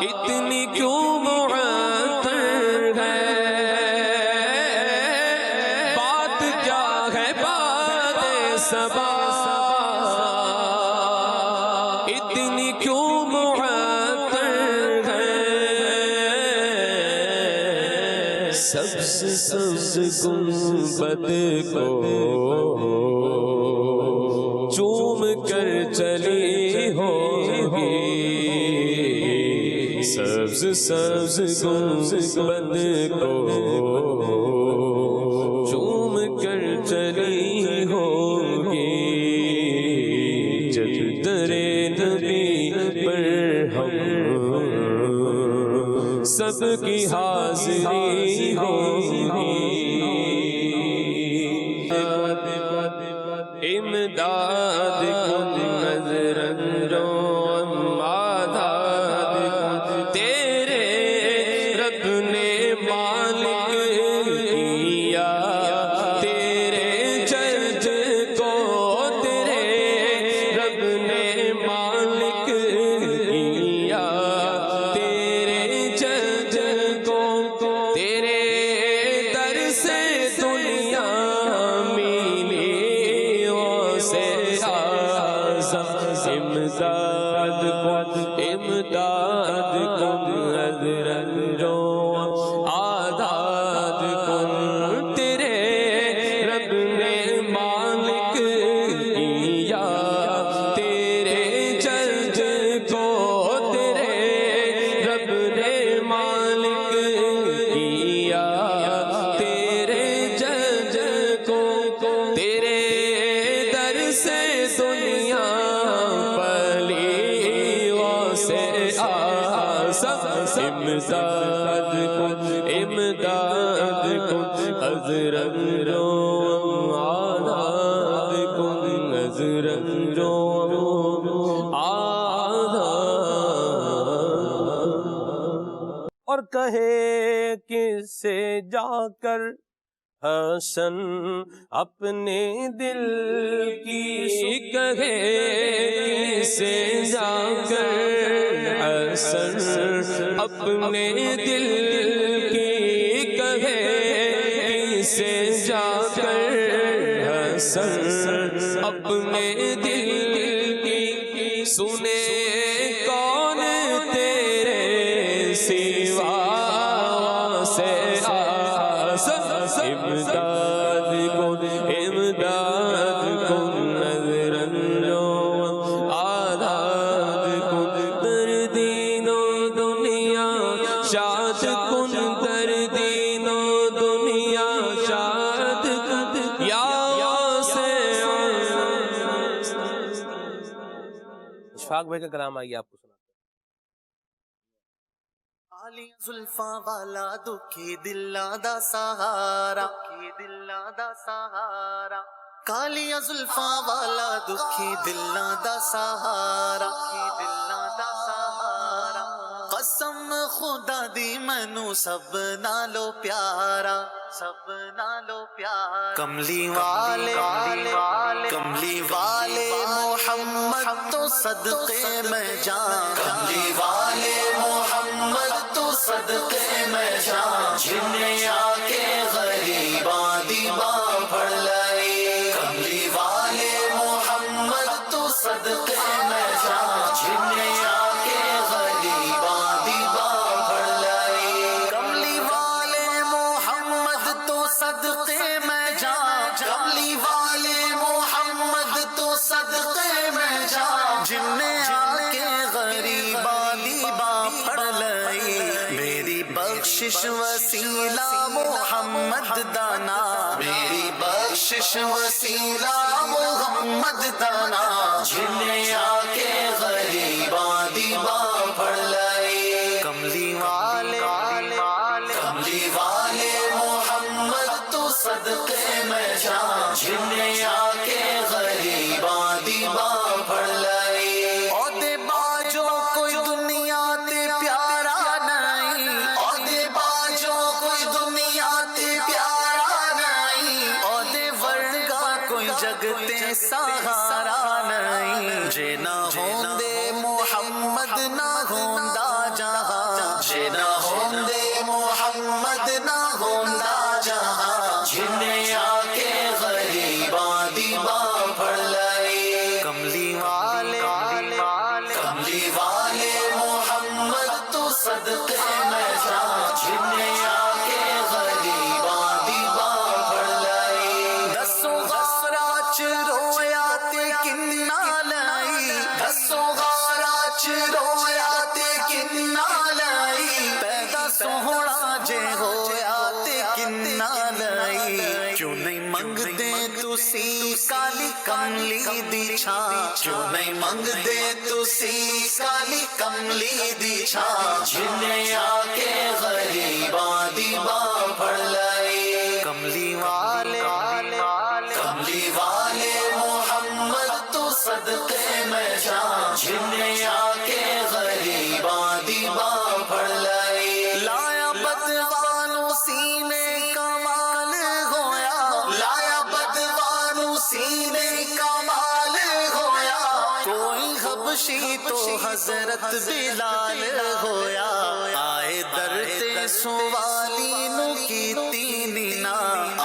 اتنی کیوں معطر ہے، بات کیا ہے باد سبا، اتنی کیوں معطر ہے، سبز گنبد کو چوم کر چلی ہوگی، سبز گنبد کو چوم کر چلی ہوگی، جب در نبی پر ہم سب کی حاضری ہوگی، امداد کن نظر اندروں آداد کن، تیرے رب نے مالک کیا تیرے جج کو، تیرے رب نے مالک کیا تیرے جج کو، تیرے در سے دنیا ملی سے امداد کن، امداد کن حضرت رو آداد کن، تیرے رب نے مالک کیا تیرے جج کو، تیرے رب نے مالک کیا تیرے جج کو، تیرے در سے دنیا پلیوں سے امداد کن، امداد کن حضرت رو آداد کن، حضرت رو آداد، اور کہے کس سے جا کر حسن اپنے دل کی، کہے کس سے جا کر حسن اپنے دل کی، کہے کس سے جا کر حسن اپنے دل کی، سنے کون تیرے سوا سے امداد کن، امداد کن نظر رو آداد کن، در دین و دنیا شاد کن، در دین و دنیا شاد کن، یا سے اشفاق بھائی کا کلام آئیے آپ کو سنا۔ کالیاں زلفاں والا دکھی دلاں دا سہارا، کالیاں زلفاں والا دکھی دلاں دا سہارا، قص قسم خدا دی مینو سب نالو پیارا سب نالو پیارا کملی والے کملی والے محمد تو صدقے میں جان کملی والے محمد تو صدقے میں جان جنہیں آ کے غریباں دی باں پھڑ لائی کملی والے محمد تو صدقے میں جان جنہیں آ کے غریباں دی باں پھڑ لائی کملی والے محمد تو صدقے میں جان کملی والے محمد تو صدقے میں جان جنہیں آ کے غریباں دی باں پھڑ لائی میری بخشش وسیلہ محمد دانا میری بخشش وسیلہ محمد دانا جنہیں آ کے غریباں دی باں پھڑ لائی کملی والے کملی والے محمد تو صدقے میں جان جنہیں آ کے غریباں دی باں پھڑ لائی عہدے باجو کوئی دنیا تے پیارا نہیں عہدے باجو کوئی دنیا تے پیارا نہیں عہدے ورگا کوئی جگ تے سہارا نہیں جے نہ ہوندے محمد نہ ہوندا جہاں جے نہ ہوندے محمد نہ ہوندا جہاں جنہیں آ کے غریباں دی باں پھڑ لائی کملی والے کملی والے محمد تو صدقے میں جان جنہیں آ کے غریباں دی باں پھڑ لائی دسو غارا چ رویا تے کنا لائی دسو غارا چ رویا تے کنا لائی پیدا سوہنا جے ہویا تے کنا لائی کیوں نہیں منگدے تسی کالی کملی دی چھاں کیوں نہیں منگدے تسی کالی کملی دی چھاں جنہیں آ کے غریباں دی باں پھڑ لائی کملی والے کملی والے محمد تو صدقے میں جان جنہیں آ کے غریباں دی باں پھڑ لائی لایا بدوانو سینے کمال ہویا لایا بدوانو سینے کمال ہویا کوئی حبشی تو حضرت بلال ہویا آئے در تے سوالی نو کیتی نینا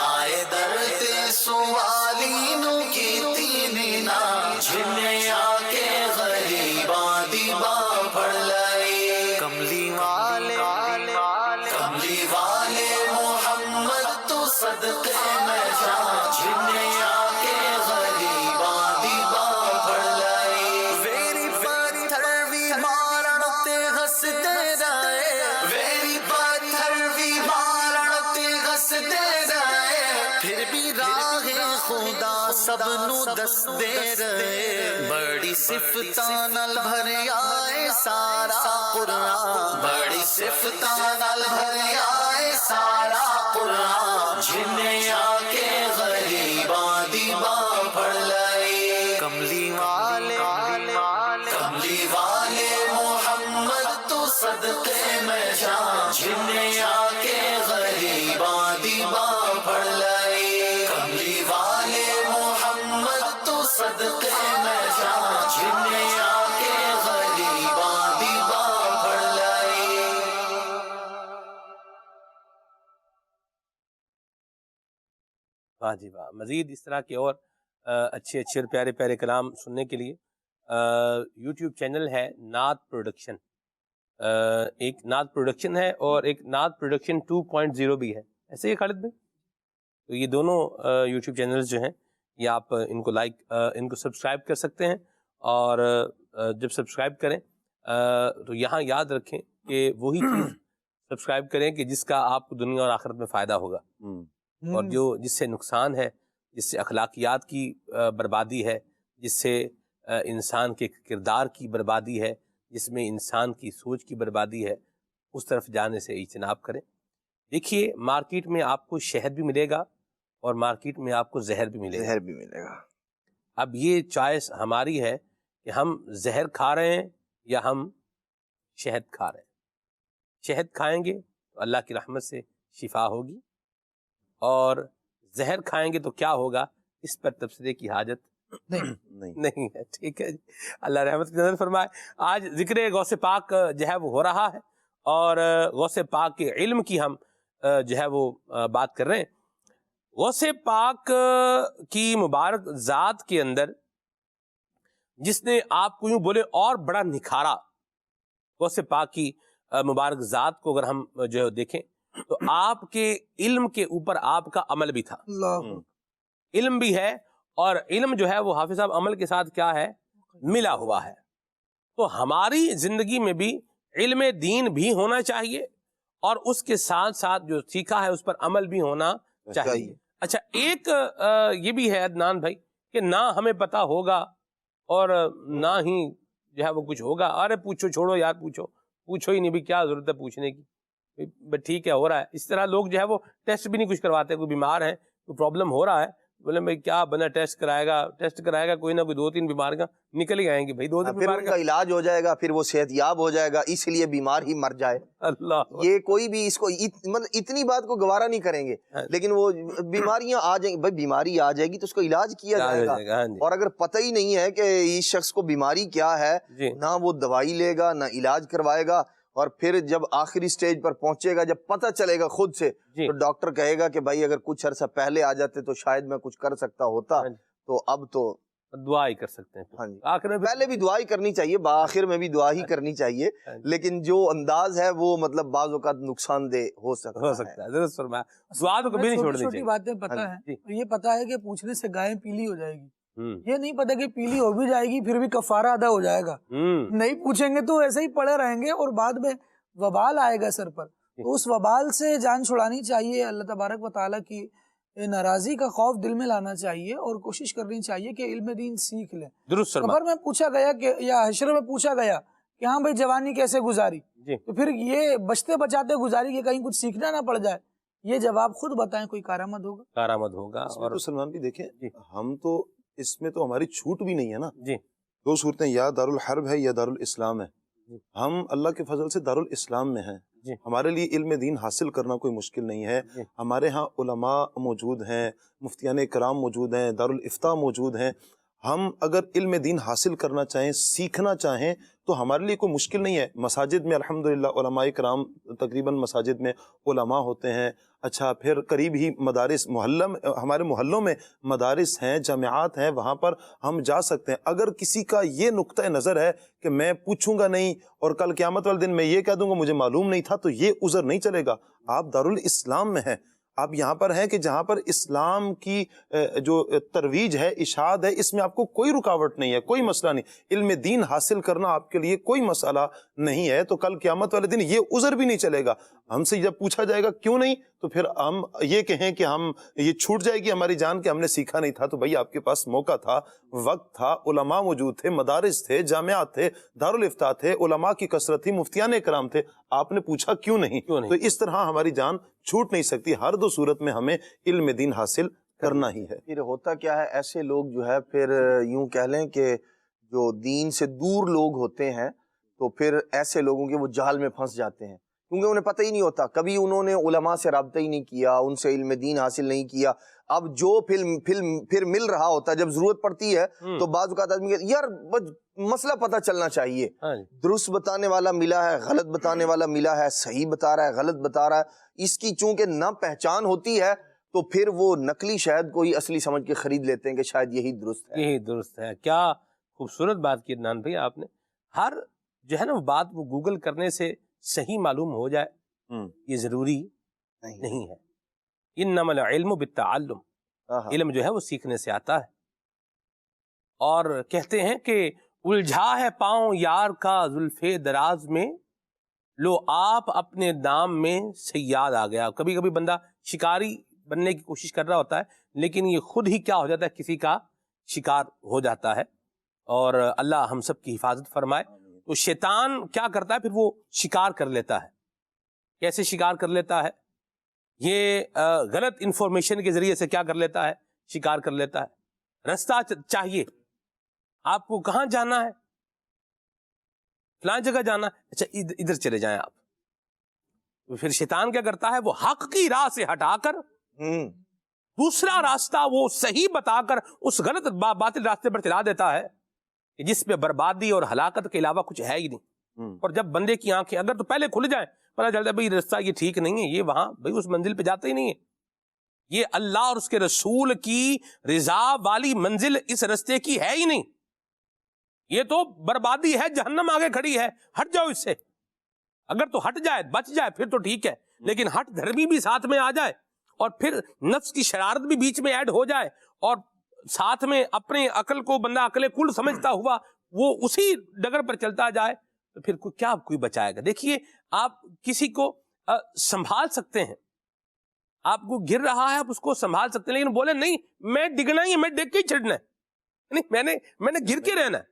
آئے در تے سوالی نو کیتی نینا جنہیں آ کے غریباں دی باں پھڑ لائی کملی والے کملی والے محمد تو صدقے میں جان جنہیں آ کے غریباں دی باں پھڑ لائی ویری پتھر بھی مارن تے ہسدے رہے ویری پتھر بھی مارن تے ہسدے رہے پھر بھی راہ خدا سب نو دس دے رہے بڑی صفتاں نال بھریا اے سارا قرآن بڑی صفتاں نال بھریا اے سارا قرآن جنہیں آ کے غریباں دی باں پھڑ لائی کملی والے کملی والے محمد تو صدقے میں جان جنہیں آ کے غریباں دی باں پھڑ لائی کملی والے محمد تو صدقے میں جان جنہیں آ کے غریباں دی باں پھڑ لائی واہ جی واہ. مزید اس طرح کے اور اچھے اچھے اور پیارے پیارے کلام سننے کے لیے یوٹیوب چینل ہے نعت پروڈکشن. ایک نعت پروڈکشن ہے اور ایک نعت پروڈکشن 2.0 بھی ہے. ایسے ہی خالد بھائی؟ تو یہ دونوں یوٹیوب چینلز جو ہیں یہ آپ ان کو ان کو سبسکرائب کر سکتے ہیں. اور جب سبسکرائب کریں تو یہاں یاد رکھیں کہ وہی چیز سبسکرائب کریں کہ جس کا آپ کو دنیا اور آخرت میں فائدہ ہوگا، اور جس سے نقصان ہے، جس سے اخلاقیات کی بربادی ہے، جس سے انسان کے کردار کی بربادی ہے، جس میں انسان کی سوچ کی بربادی ہے، اس طرف جانے سے اجتناب کریں. دیکھیے مارکیٹ میں آپ کو شہد بھی ملے گا اور مارکیٹ میں آپ کو زہر بھی ملے گا. اب یہ چوائس ہماری ہے کہ ہم زہر کھا رہے ہیں یا ہم شہد کھا رہے ہیں. شہد کھائیں گے تو اللہ کی رحمت سے شفا ہوگی، اور زہر کھائیں گے تو کیا ہوگا، اس پر تبصرے کی حاجت نہیں ہے. ٹھیک ہے جی، اللہ رحمت کی نظر فرمائے. آج ذکر غوث پاک جو ہے وہ ہو رہا ہے، اور غوث پاک کے علم کی ہم جو ہے وہ بات کر رہے ہیں. غوث پاک کی مبارک ذات کے اندر جس نے آپ کو یوں بولے اور بڑا نکھارا، غوث پاک کی مبارک ذات کو اگر ہم جو دیکھیں تو آپ کے علم کے اوپر آپ کا عمل بھی تھا. علم بھی ہے، اور علم جو ہے وہ حافظ صاحب عمل کے ساتھ کیا ہے، ملا ہوا ہے. تو ہماری زندگی میں بھی علم دین بھی ہونا چاہیے، اور اس کے ساتھ ساتھ جو سیکھا ہے اس پر عمل بھی ہونا چاہیے. اچھا، ایک یہ بھی ہے عدنان بھائی کہ نہ ہمیں پتہ ہوگا اور نہ ہی جو ہے وہ کچھ ہوگا. ارے پوچھو، چھوڑو یار، پوچھو ہی نہیں بھی، کیا ضرورت ہے پوچھنے کی، بس ٹھیک ہے ہو رہا ہے. اس طرح لوگ جو ہے وہ ٹیسٹ بھی نہیں کچھ کرواتے. کوئی بیمار ہے، کوئی پرابلم ہو رہا ہے، بولے بھائی کیا بنا ٹیسٹ کرائے گا کوئی نہ کوئی 2-3 بیماریاں نکل ہی آئیں گی بھائی. 2-3 پھر ان کا علاج ہو جائے گا، پھر وہ صحت یاب ہو جائے گا، اس لیے بیمار ہی مر جائے. اللہ، یہ کوئی بھی اس کو مطلب اتنی بات کو گوارا نہیں کریں گے، لیکن وہ بیماریاں آ جائیں گی. بھائی بیماری آ جائے گی تو اس کو علاج کیا جائے گا، اور اگر پتہ ہی نہیں ہے کہ اس شخص کو بیماری کیا ہے، نہ وہ دوائی لے گا نہ علاج کروائے گا، اور پھر جب آخری سٹیج پر پہنچے گا، جب پتہ چلے گا خود سے، تو ڈاکٹر کہے گا کہ بھائی اگر کچھ عرصہ پہلے آ جاتے تو شاید میں کچھ کر سکتا ہوتا، تو اب تو دعا ہی کر سکتے ہیں. ہاں جی، آخر میں پہلے بھی دعا ہی کرنی چاہیے، بآخر میں بھی دعا ہی کرنی چاہیے، لیکن جو انداز ہے وہ مطلب بعض اوقات نقصان دہ ہو سکتا ہے. ضرور فرمایا، دعا تو کبھی نہیں چھوڑنی چاہیے. چھوٹی باتیں پتہ ہیں، یہ پتہ ہے کہ پوچھنے سے گائے پیلی ہو جائے گی. یہ نہیں پتا کہ پیلی ہو بھی جائے گی پھر بھی کفارہ ادا ہو جائے گا. نہیں پوچھیں گے تو ایسے ہی پڑے رہیں گے، اور بعد میں وبال آئے گا سر پر. تو اس وبال سے جان چھڑانی چاہیے. اللہ تبارک و تعالیٰ کی ناراضی کا خوف دل میں لانا چاہیے، اور کوشش کرنی چاہیے کہ علم دین سیکھ لیں. درست خبر میں پوچھا گیا کہ یا حشر میں پوچھا گیا کہ ہاں بھائی جوانی کیسے گزاری، تو پھر یہ بچتے بچاتے گزاری کہ کہیں کچھ سیکھنا نہ پڑ جائے. یہ جواب خود بتائیں، کوئی کارآمد ہوگا. اور سلمان بھی دیکھیں، ہم تو اس میں تو ہماری چھوٹ بھی نہیں ہے نا. دو صورتیں، یا دارالحرب ہے یا دارالاسلام ہے. ہم اللہ کے فضل سے دارالاسلام میں ہیں. ہمارے لیے علم دین حاصل کرنا کوئی مشکل نہیں ہے. ہمارے ہاں علماء موجود ہیں، مفتیان کرام موجود ہیں، دارالافتاء موجود ہیں. ہم اگر علم دین حاصل کرنا چاہیں، سیکھنا چاہیں، تو ہمارے لیے کوئی مشکل نہیں ہے. مساجد میں الحمدللہ علماء کرام تقریباً مساجد میں علماء ہوتے ہیں. اچھا، پھر قریب ہی مدارس، ہمارے محلوں میں مدارس ہیں، جامعات ہیں، وہاں پر ہم جا سکتے ہیں. اگر کسی کا یہ نقطہ نظر ہے کہ میں پوچھوں گا نہیں اور کل قیامت والے دن میں یہ کہہ دوں گا مجھے معلوم نہیں تھا، تو یہ عذر نہیں چلے گا. آپ دارالاسلام میں ہیں، آپ یہاں پر ہیں کہ جہاں پر اسلام کی جو ترویج ہے، اشاعت ہے، اس میں آپ کو کوئی رکاوٹ نہیں ہے، کوئی مسئلہ نہیں. علم دین حاصل کرنا آپ کے لیے کوئی مسئلہ نہیں ہے. تو کل قیامت والے دن یہ عذر بھی نہیں چلے گا. ہم سے جب پوچھا جائے گا کیوں نہیں، تو پھر ہم یہ کہیں کہ ہم یہ چھوٹ جائے گی ہماری جان کہ ہم نے سیکھا نہیں تھا. تو بھائی آپ کے پاس موقع تھا، وقت تھا، علماء موجود تھے، مدارس تھے، جامعات تھے، دارالافتاء تھے، علماء کی کثرت تھی، مفتیان کرام تھے. آپ نے پوچھا کیوں نہیں؟ تو اس طرح ہماری جان چھوٹ نہیں سکتی. ہر دو صورت میں ہمیں علم دین حاصل کرنا ہی ہے. پھر ہوتا کیا ہے، ایسے لوگ جو ہے پھر یوں کہہ لیں کہ جو دین سے دور لوگ ہوتے ہیں، تو پھر ایسے لوگوں کے وہ جال میں پھنس جاتے ہیں، کیونکہ انہیں پتہ ہی نہیں ہوتا. کبھی انہوں نے علماء سے رابطہ ہی نہیں کیا، ان سے علم دین حاصل نہیں کیا. اب جو پھر مل رہا ہوتا ہے، جب ضرورت پڑتی ہے تو بعض اوقات آدمی کہتا ہے یار مسئلہ پتہ چلنا چاہیے، درست بتانے والا ملا ہے، غلط بتانے والا ملا ہے، صحیح بتا رہا ہے، غلط بتا رہا ہے. اس کی چونکہ نہ پہچان ہوتی ہے تو پھر وہ نقلی شہد کو ہی اصلی سمجھ کے خرید لیتے ہیں کہ شاید یہی درست ہے. یہی درست ہے. کیا خوبصورت بات کی عدنان بھائی آپ نے. ہر جو ہے نا بات وہ گوگل کرنے سے صحیح معلوم ہو جائے یہ ضروری نہیں ہے. انما العلم بالتعلم، علم جو ہے وہ سیکھنے سے آتا ہے. اور کہتے ہیں کہ الجھا ہے پاؤں یار کا زلف دراز میں، لو آپ اپنے دام میں صیاد آ گیا. کبھی کبھی بندہ شکاری بننے کی کوشش کر رہا ہوتا ہے، لیکن یہ خود ہی کیا ہو جاتا ہے، کسی کا شکار ہو جاتا ہے. اور اللہ ہم سب کی حفاظت فرمائے. تو شیطان کیا کرتا ہے، پھر وہ شکار کر لیتا ہے. کیسے شکار کر لیتا ہے؟ یہ غلط انفارمیشن کے ذریعے سے کیا کر لیتا ہے، شکار کر لیتا ہے. رستہ چاہیے آپ کو، کہاں جانا ہے، فلاں جگہ جانا ہے، اچھا ادھر چلے جائیں آپ. پھر شیطان کیا کرتا ہے, وہ حق کی راہ سے ہٹا کر دوسرا راستہ وہ صحیح بتا کر اس غلط باطل راستے پر چلا دیتا ہے کہ جس پہ بربادی اور ہلاکت کے علاوہ کچھ ہے ہی نہیں. اور جب بندے کی آنکھیں اگر تو پہلے کھل جائیں, پتہ چلتا ہے بھئی راستہ یہ ٹھیک نہیں ہے, یہ وہاں بھئی اس منزل پہ جاتا ہی نہیں ہے, یہ اللہ اور اس کے رسول کی رضا والی منزل اس راستے کی ہے ہی نہیں, یہ تو بربادی ہے, جہنم آگے کھڑی ہے, ہٹ جاؤ اس سے. اگر تو ہٹ جائے بچ جائے پھر تو ٹھیک ہے, لیکن ہٹ دھرمی بھی ساتھ میں آ جائے اور پھر نفس کی شرارت بھی بیچ میں ایڈ ہو جائے اور ساتھ میں اپنے عقل کو بندہ عقل کل سمجھتا ہوا وہ اسی ڈگر پر چلتا جائے, تو پھر کیا کوئی بچائے گا. دیکھیے آپ کسی کو سنبھال سکتے ہیں, آپ کو گر رہا ہے آپ اس کو سنبھال سکتے ہیں, لیکن بولے نہیں میں ڈگنا ہی ہے, میں ڈگ کے ہی چڑھنا ہے, نہیں میں نے گر کے رہنا ہے,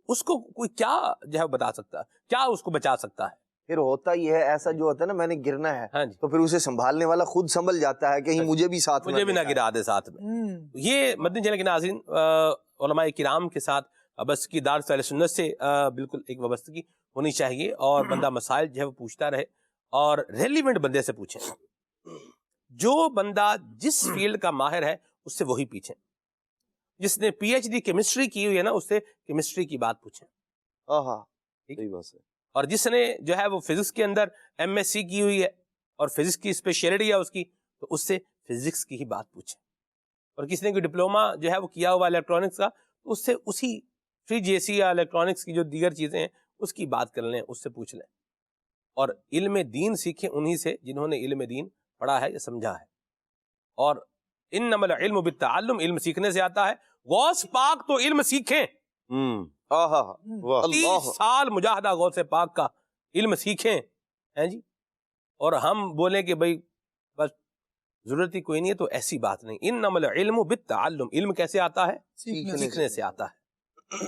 اس کو کوئی کیا جو ہے بتا سکتا ہے, کیا اس کو بچا سکتا ہے. پھر ہوتا یہ ہے ایسا جو ہوتا ہے نا, میں نے گرنا ہے تو پھر اسے سنبھالنے والا خود سنبھل جاتا ہے, کہیں مجھے بھی ساتھ مجھے بھی نہ گرا دے ساتھ میں. یہ مدنی چینل کے ناظرین, علماء کرام کے ساتھ وابستگی دار اہل سنت سے بالکل ایک وابستگی ہونی چاہیے, اور بندہ مسائل جو ہے وہ پوچھتا رہے اور ریلیونٹ بندے سے پوچھیں. جو بندہ جس فیلڈ کا ماہر ہے اس سے وہی پوچھیں. جس نے پی ایچ ڈی کیمسٹری کی ہوئی ہے نا, اس سے کیمسٹری کی بات پوچھیں. صحیح بات ہے. اور جس نے جو ہے وہ فزکس کے اندر ایم ایس سی کی ہوئی ہے اور فزکس کی اسپیشلٹی ہے اس کی, تو اس سے فزکس کی ہی بات پوچھیں. اور کسی نے کوئی ڈپلوما جو ہے وہ کیا ہوا الیکٹرانکس کا, تو اس سے اسی فری جے سی یا الیکٹرانکس کی جو دیگر چیزیں ہیں اس کی بات کر لیں, اس سے پوچھ لیں. اور علم دین سیکھیں انہی سے جنہوں نے علم دین پڑھا ہے یا سمجھا ہے. اور انما العلم بالتعلم, علم سیکھنے سے آتا ہے. غوث پاک تو علم سیکھیں, 30 سال مجاہدہ غوث پاک کا, علم سیکھیں ہیں جی. اور ہم بولیں کہ بھئی بس ضرورت ہی کوئی نہیں ہے, تو ایسی بات نہیں. انما العلم بالتعلم, علم کیسے آتا ہے؟ سیکھنے سے آتا ہے.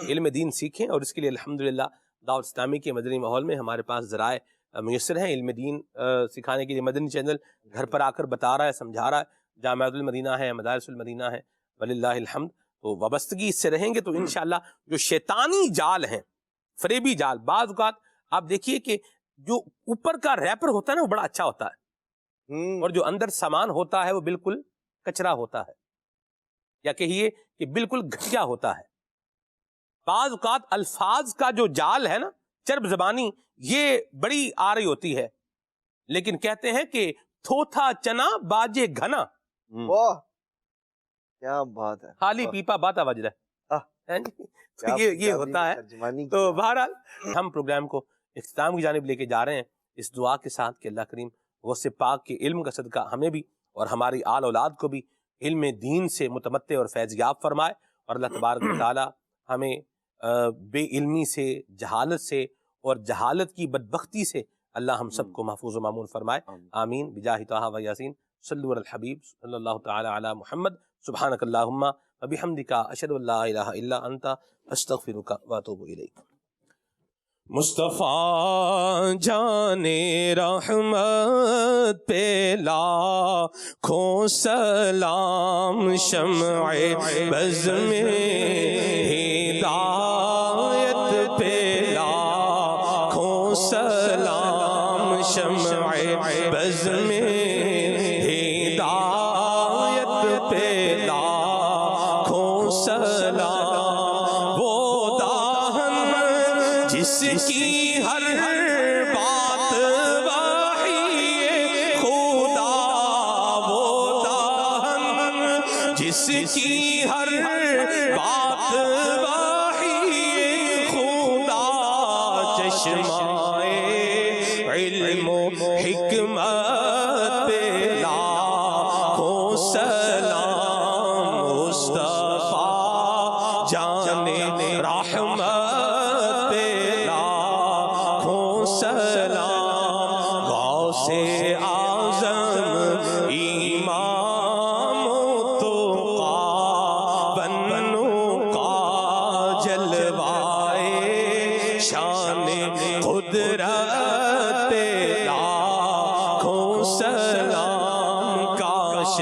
علم دین سیکھیں, اور اس کے لیے الحمدللہ دعوت اسلامی کے مدنی ماحول میں ہمارے پاس ذرائع میسر ہیں. علم دین سکھانے کے لیے مدنی چینل گھر پر آ کر بتا رہا ہے, سمجھا رہا ہے. جامعۃ المدینہ ہے, مدارس المدینہ ہے, وللہ الحمد. تو وابستگی اس سے رہیں گے تو انشاءاللہ جو شیطانی جال ہیں, فریبی جال, بعض اوقات آپ دیکھیے کہ جو اوپر کا ریپر ہوتا ہے نا وہ بڑا اچھا ہوتا ہے, اور جو اندر سامان ہوتا ہے وہ بالکل کچرا ہوتا ہے, یا کہیے کہ بالکل گھٹیا ہوتا ہے. بعض اوقات الفاظ کا جو جال ہے نا, چرب زبانی, یہ بڑی آ رہی ہوتی ہے, لیکن کہتے ہیں کہ تھوتھا چنا باجے گھنا. کیا بات ہے, خالی پیپا باتا بج رہا ہے. یہ ہوتا ہے. تو بہرحال ہم پروگرام کو اختتام کی جانب لے کے جا رہے ہیں اس دعا کے ساتھ کہ اللہ کریم غوث پاک کے علم کا صدقہ ہمیں بھی اور ہماری آل اولاد کو بھی علم دین سے متمتع اور فیض یاب فرمائے. اور اللہ تبارک و تعالی ہمیں بے علمی سے, جہالت سے اور جہالت کی بدبختی سے اللہ ہم سب کو محفوظ و مامون فرمائے. آمین بجاہ طہ و یاسین. صلوا علی الحبیب صلی اللہ تعالی علی محمد. سبحانک اللہم و بحمدک, اشہد ان لا الہ الا انت, استغفرک و اتوب الیک. مصطفیٰ جان رحمت پہ لاکھوں سلام, شمع بز میں ہدایت پہ لاکھوں سلام, شمع بز میں ہدایت پہ لاکھوں سلام. وہ داہن جس کی ہر بات وحی خدا, وہ داہن جس کی ہر بات وحی خدا, چشمائے علم و حکمت پہ لاکھوں سلام, مصطفیٰ جان رحمت پہ لاکھوں سلام. غوث اعظم امام تقی بنو کا جلوائے شان قدرت پہ لاکھوں سلام. کاش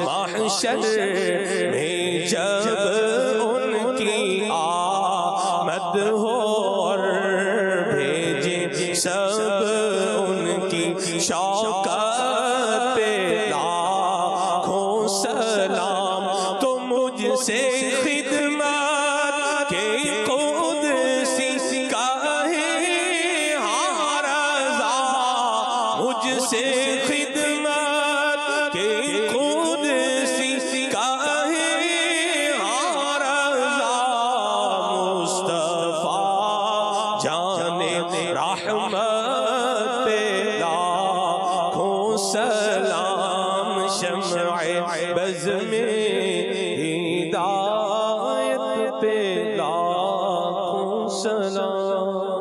محشر میں جب ان کی آمد ہو اور بھیجے سب ان کی شوکت پہ لاکھوں سلام، تو مجھ سے خدمت کے قدسی کا ہے ہر رضا، مجھ سے خدمت کے قدسی کا ہے ہر رضا، مصطفیٰ جان رحمت پہ لاکھوں سلام، شمع بز میں ہدایت پہ لاکھوں سلام۔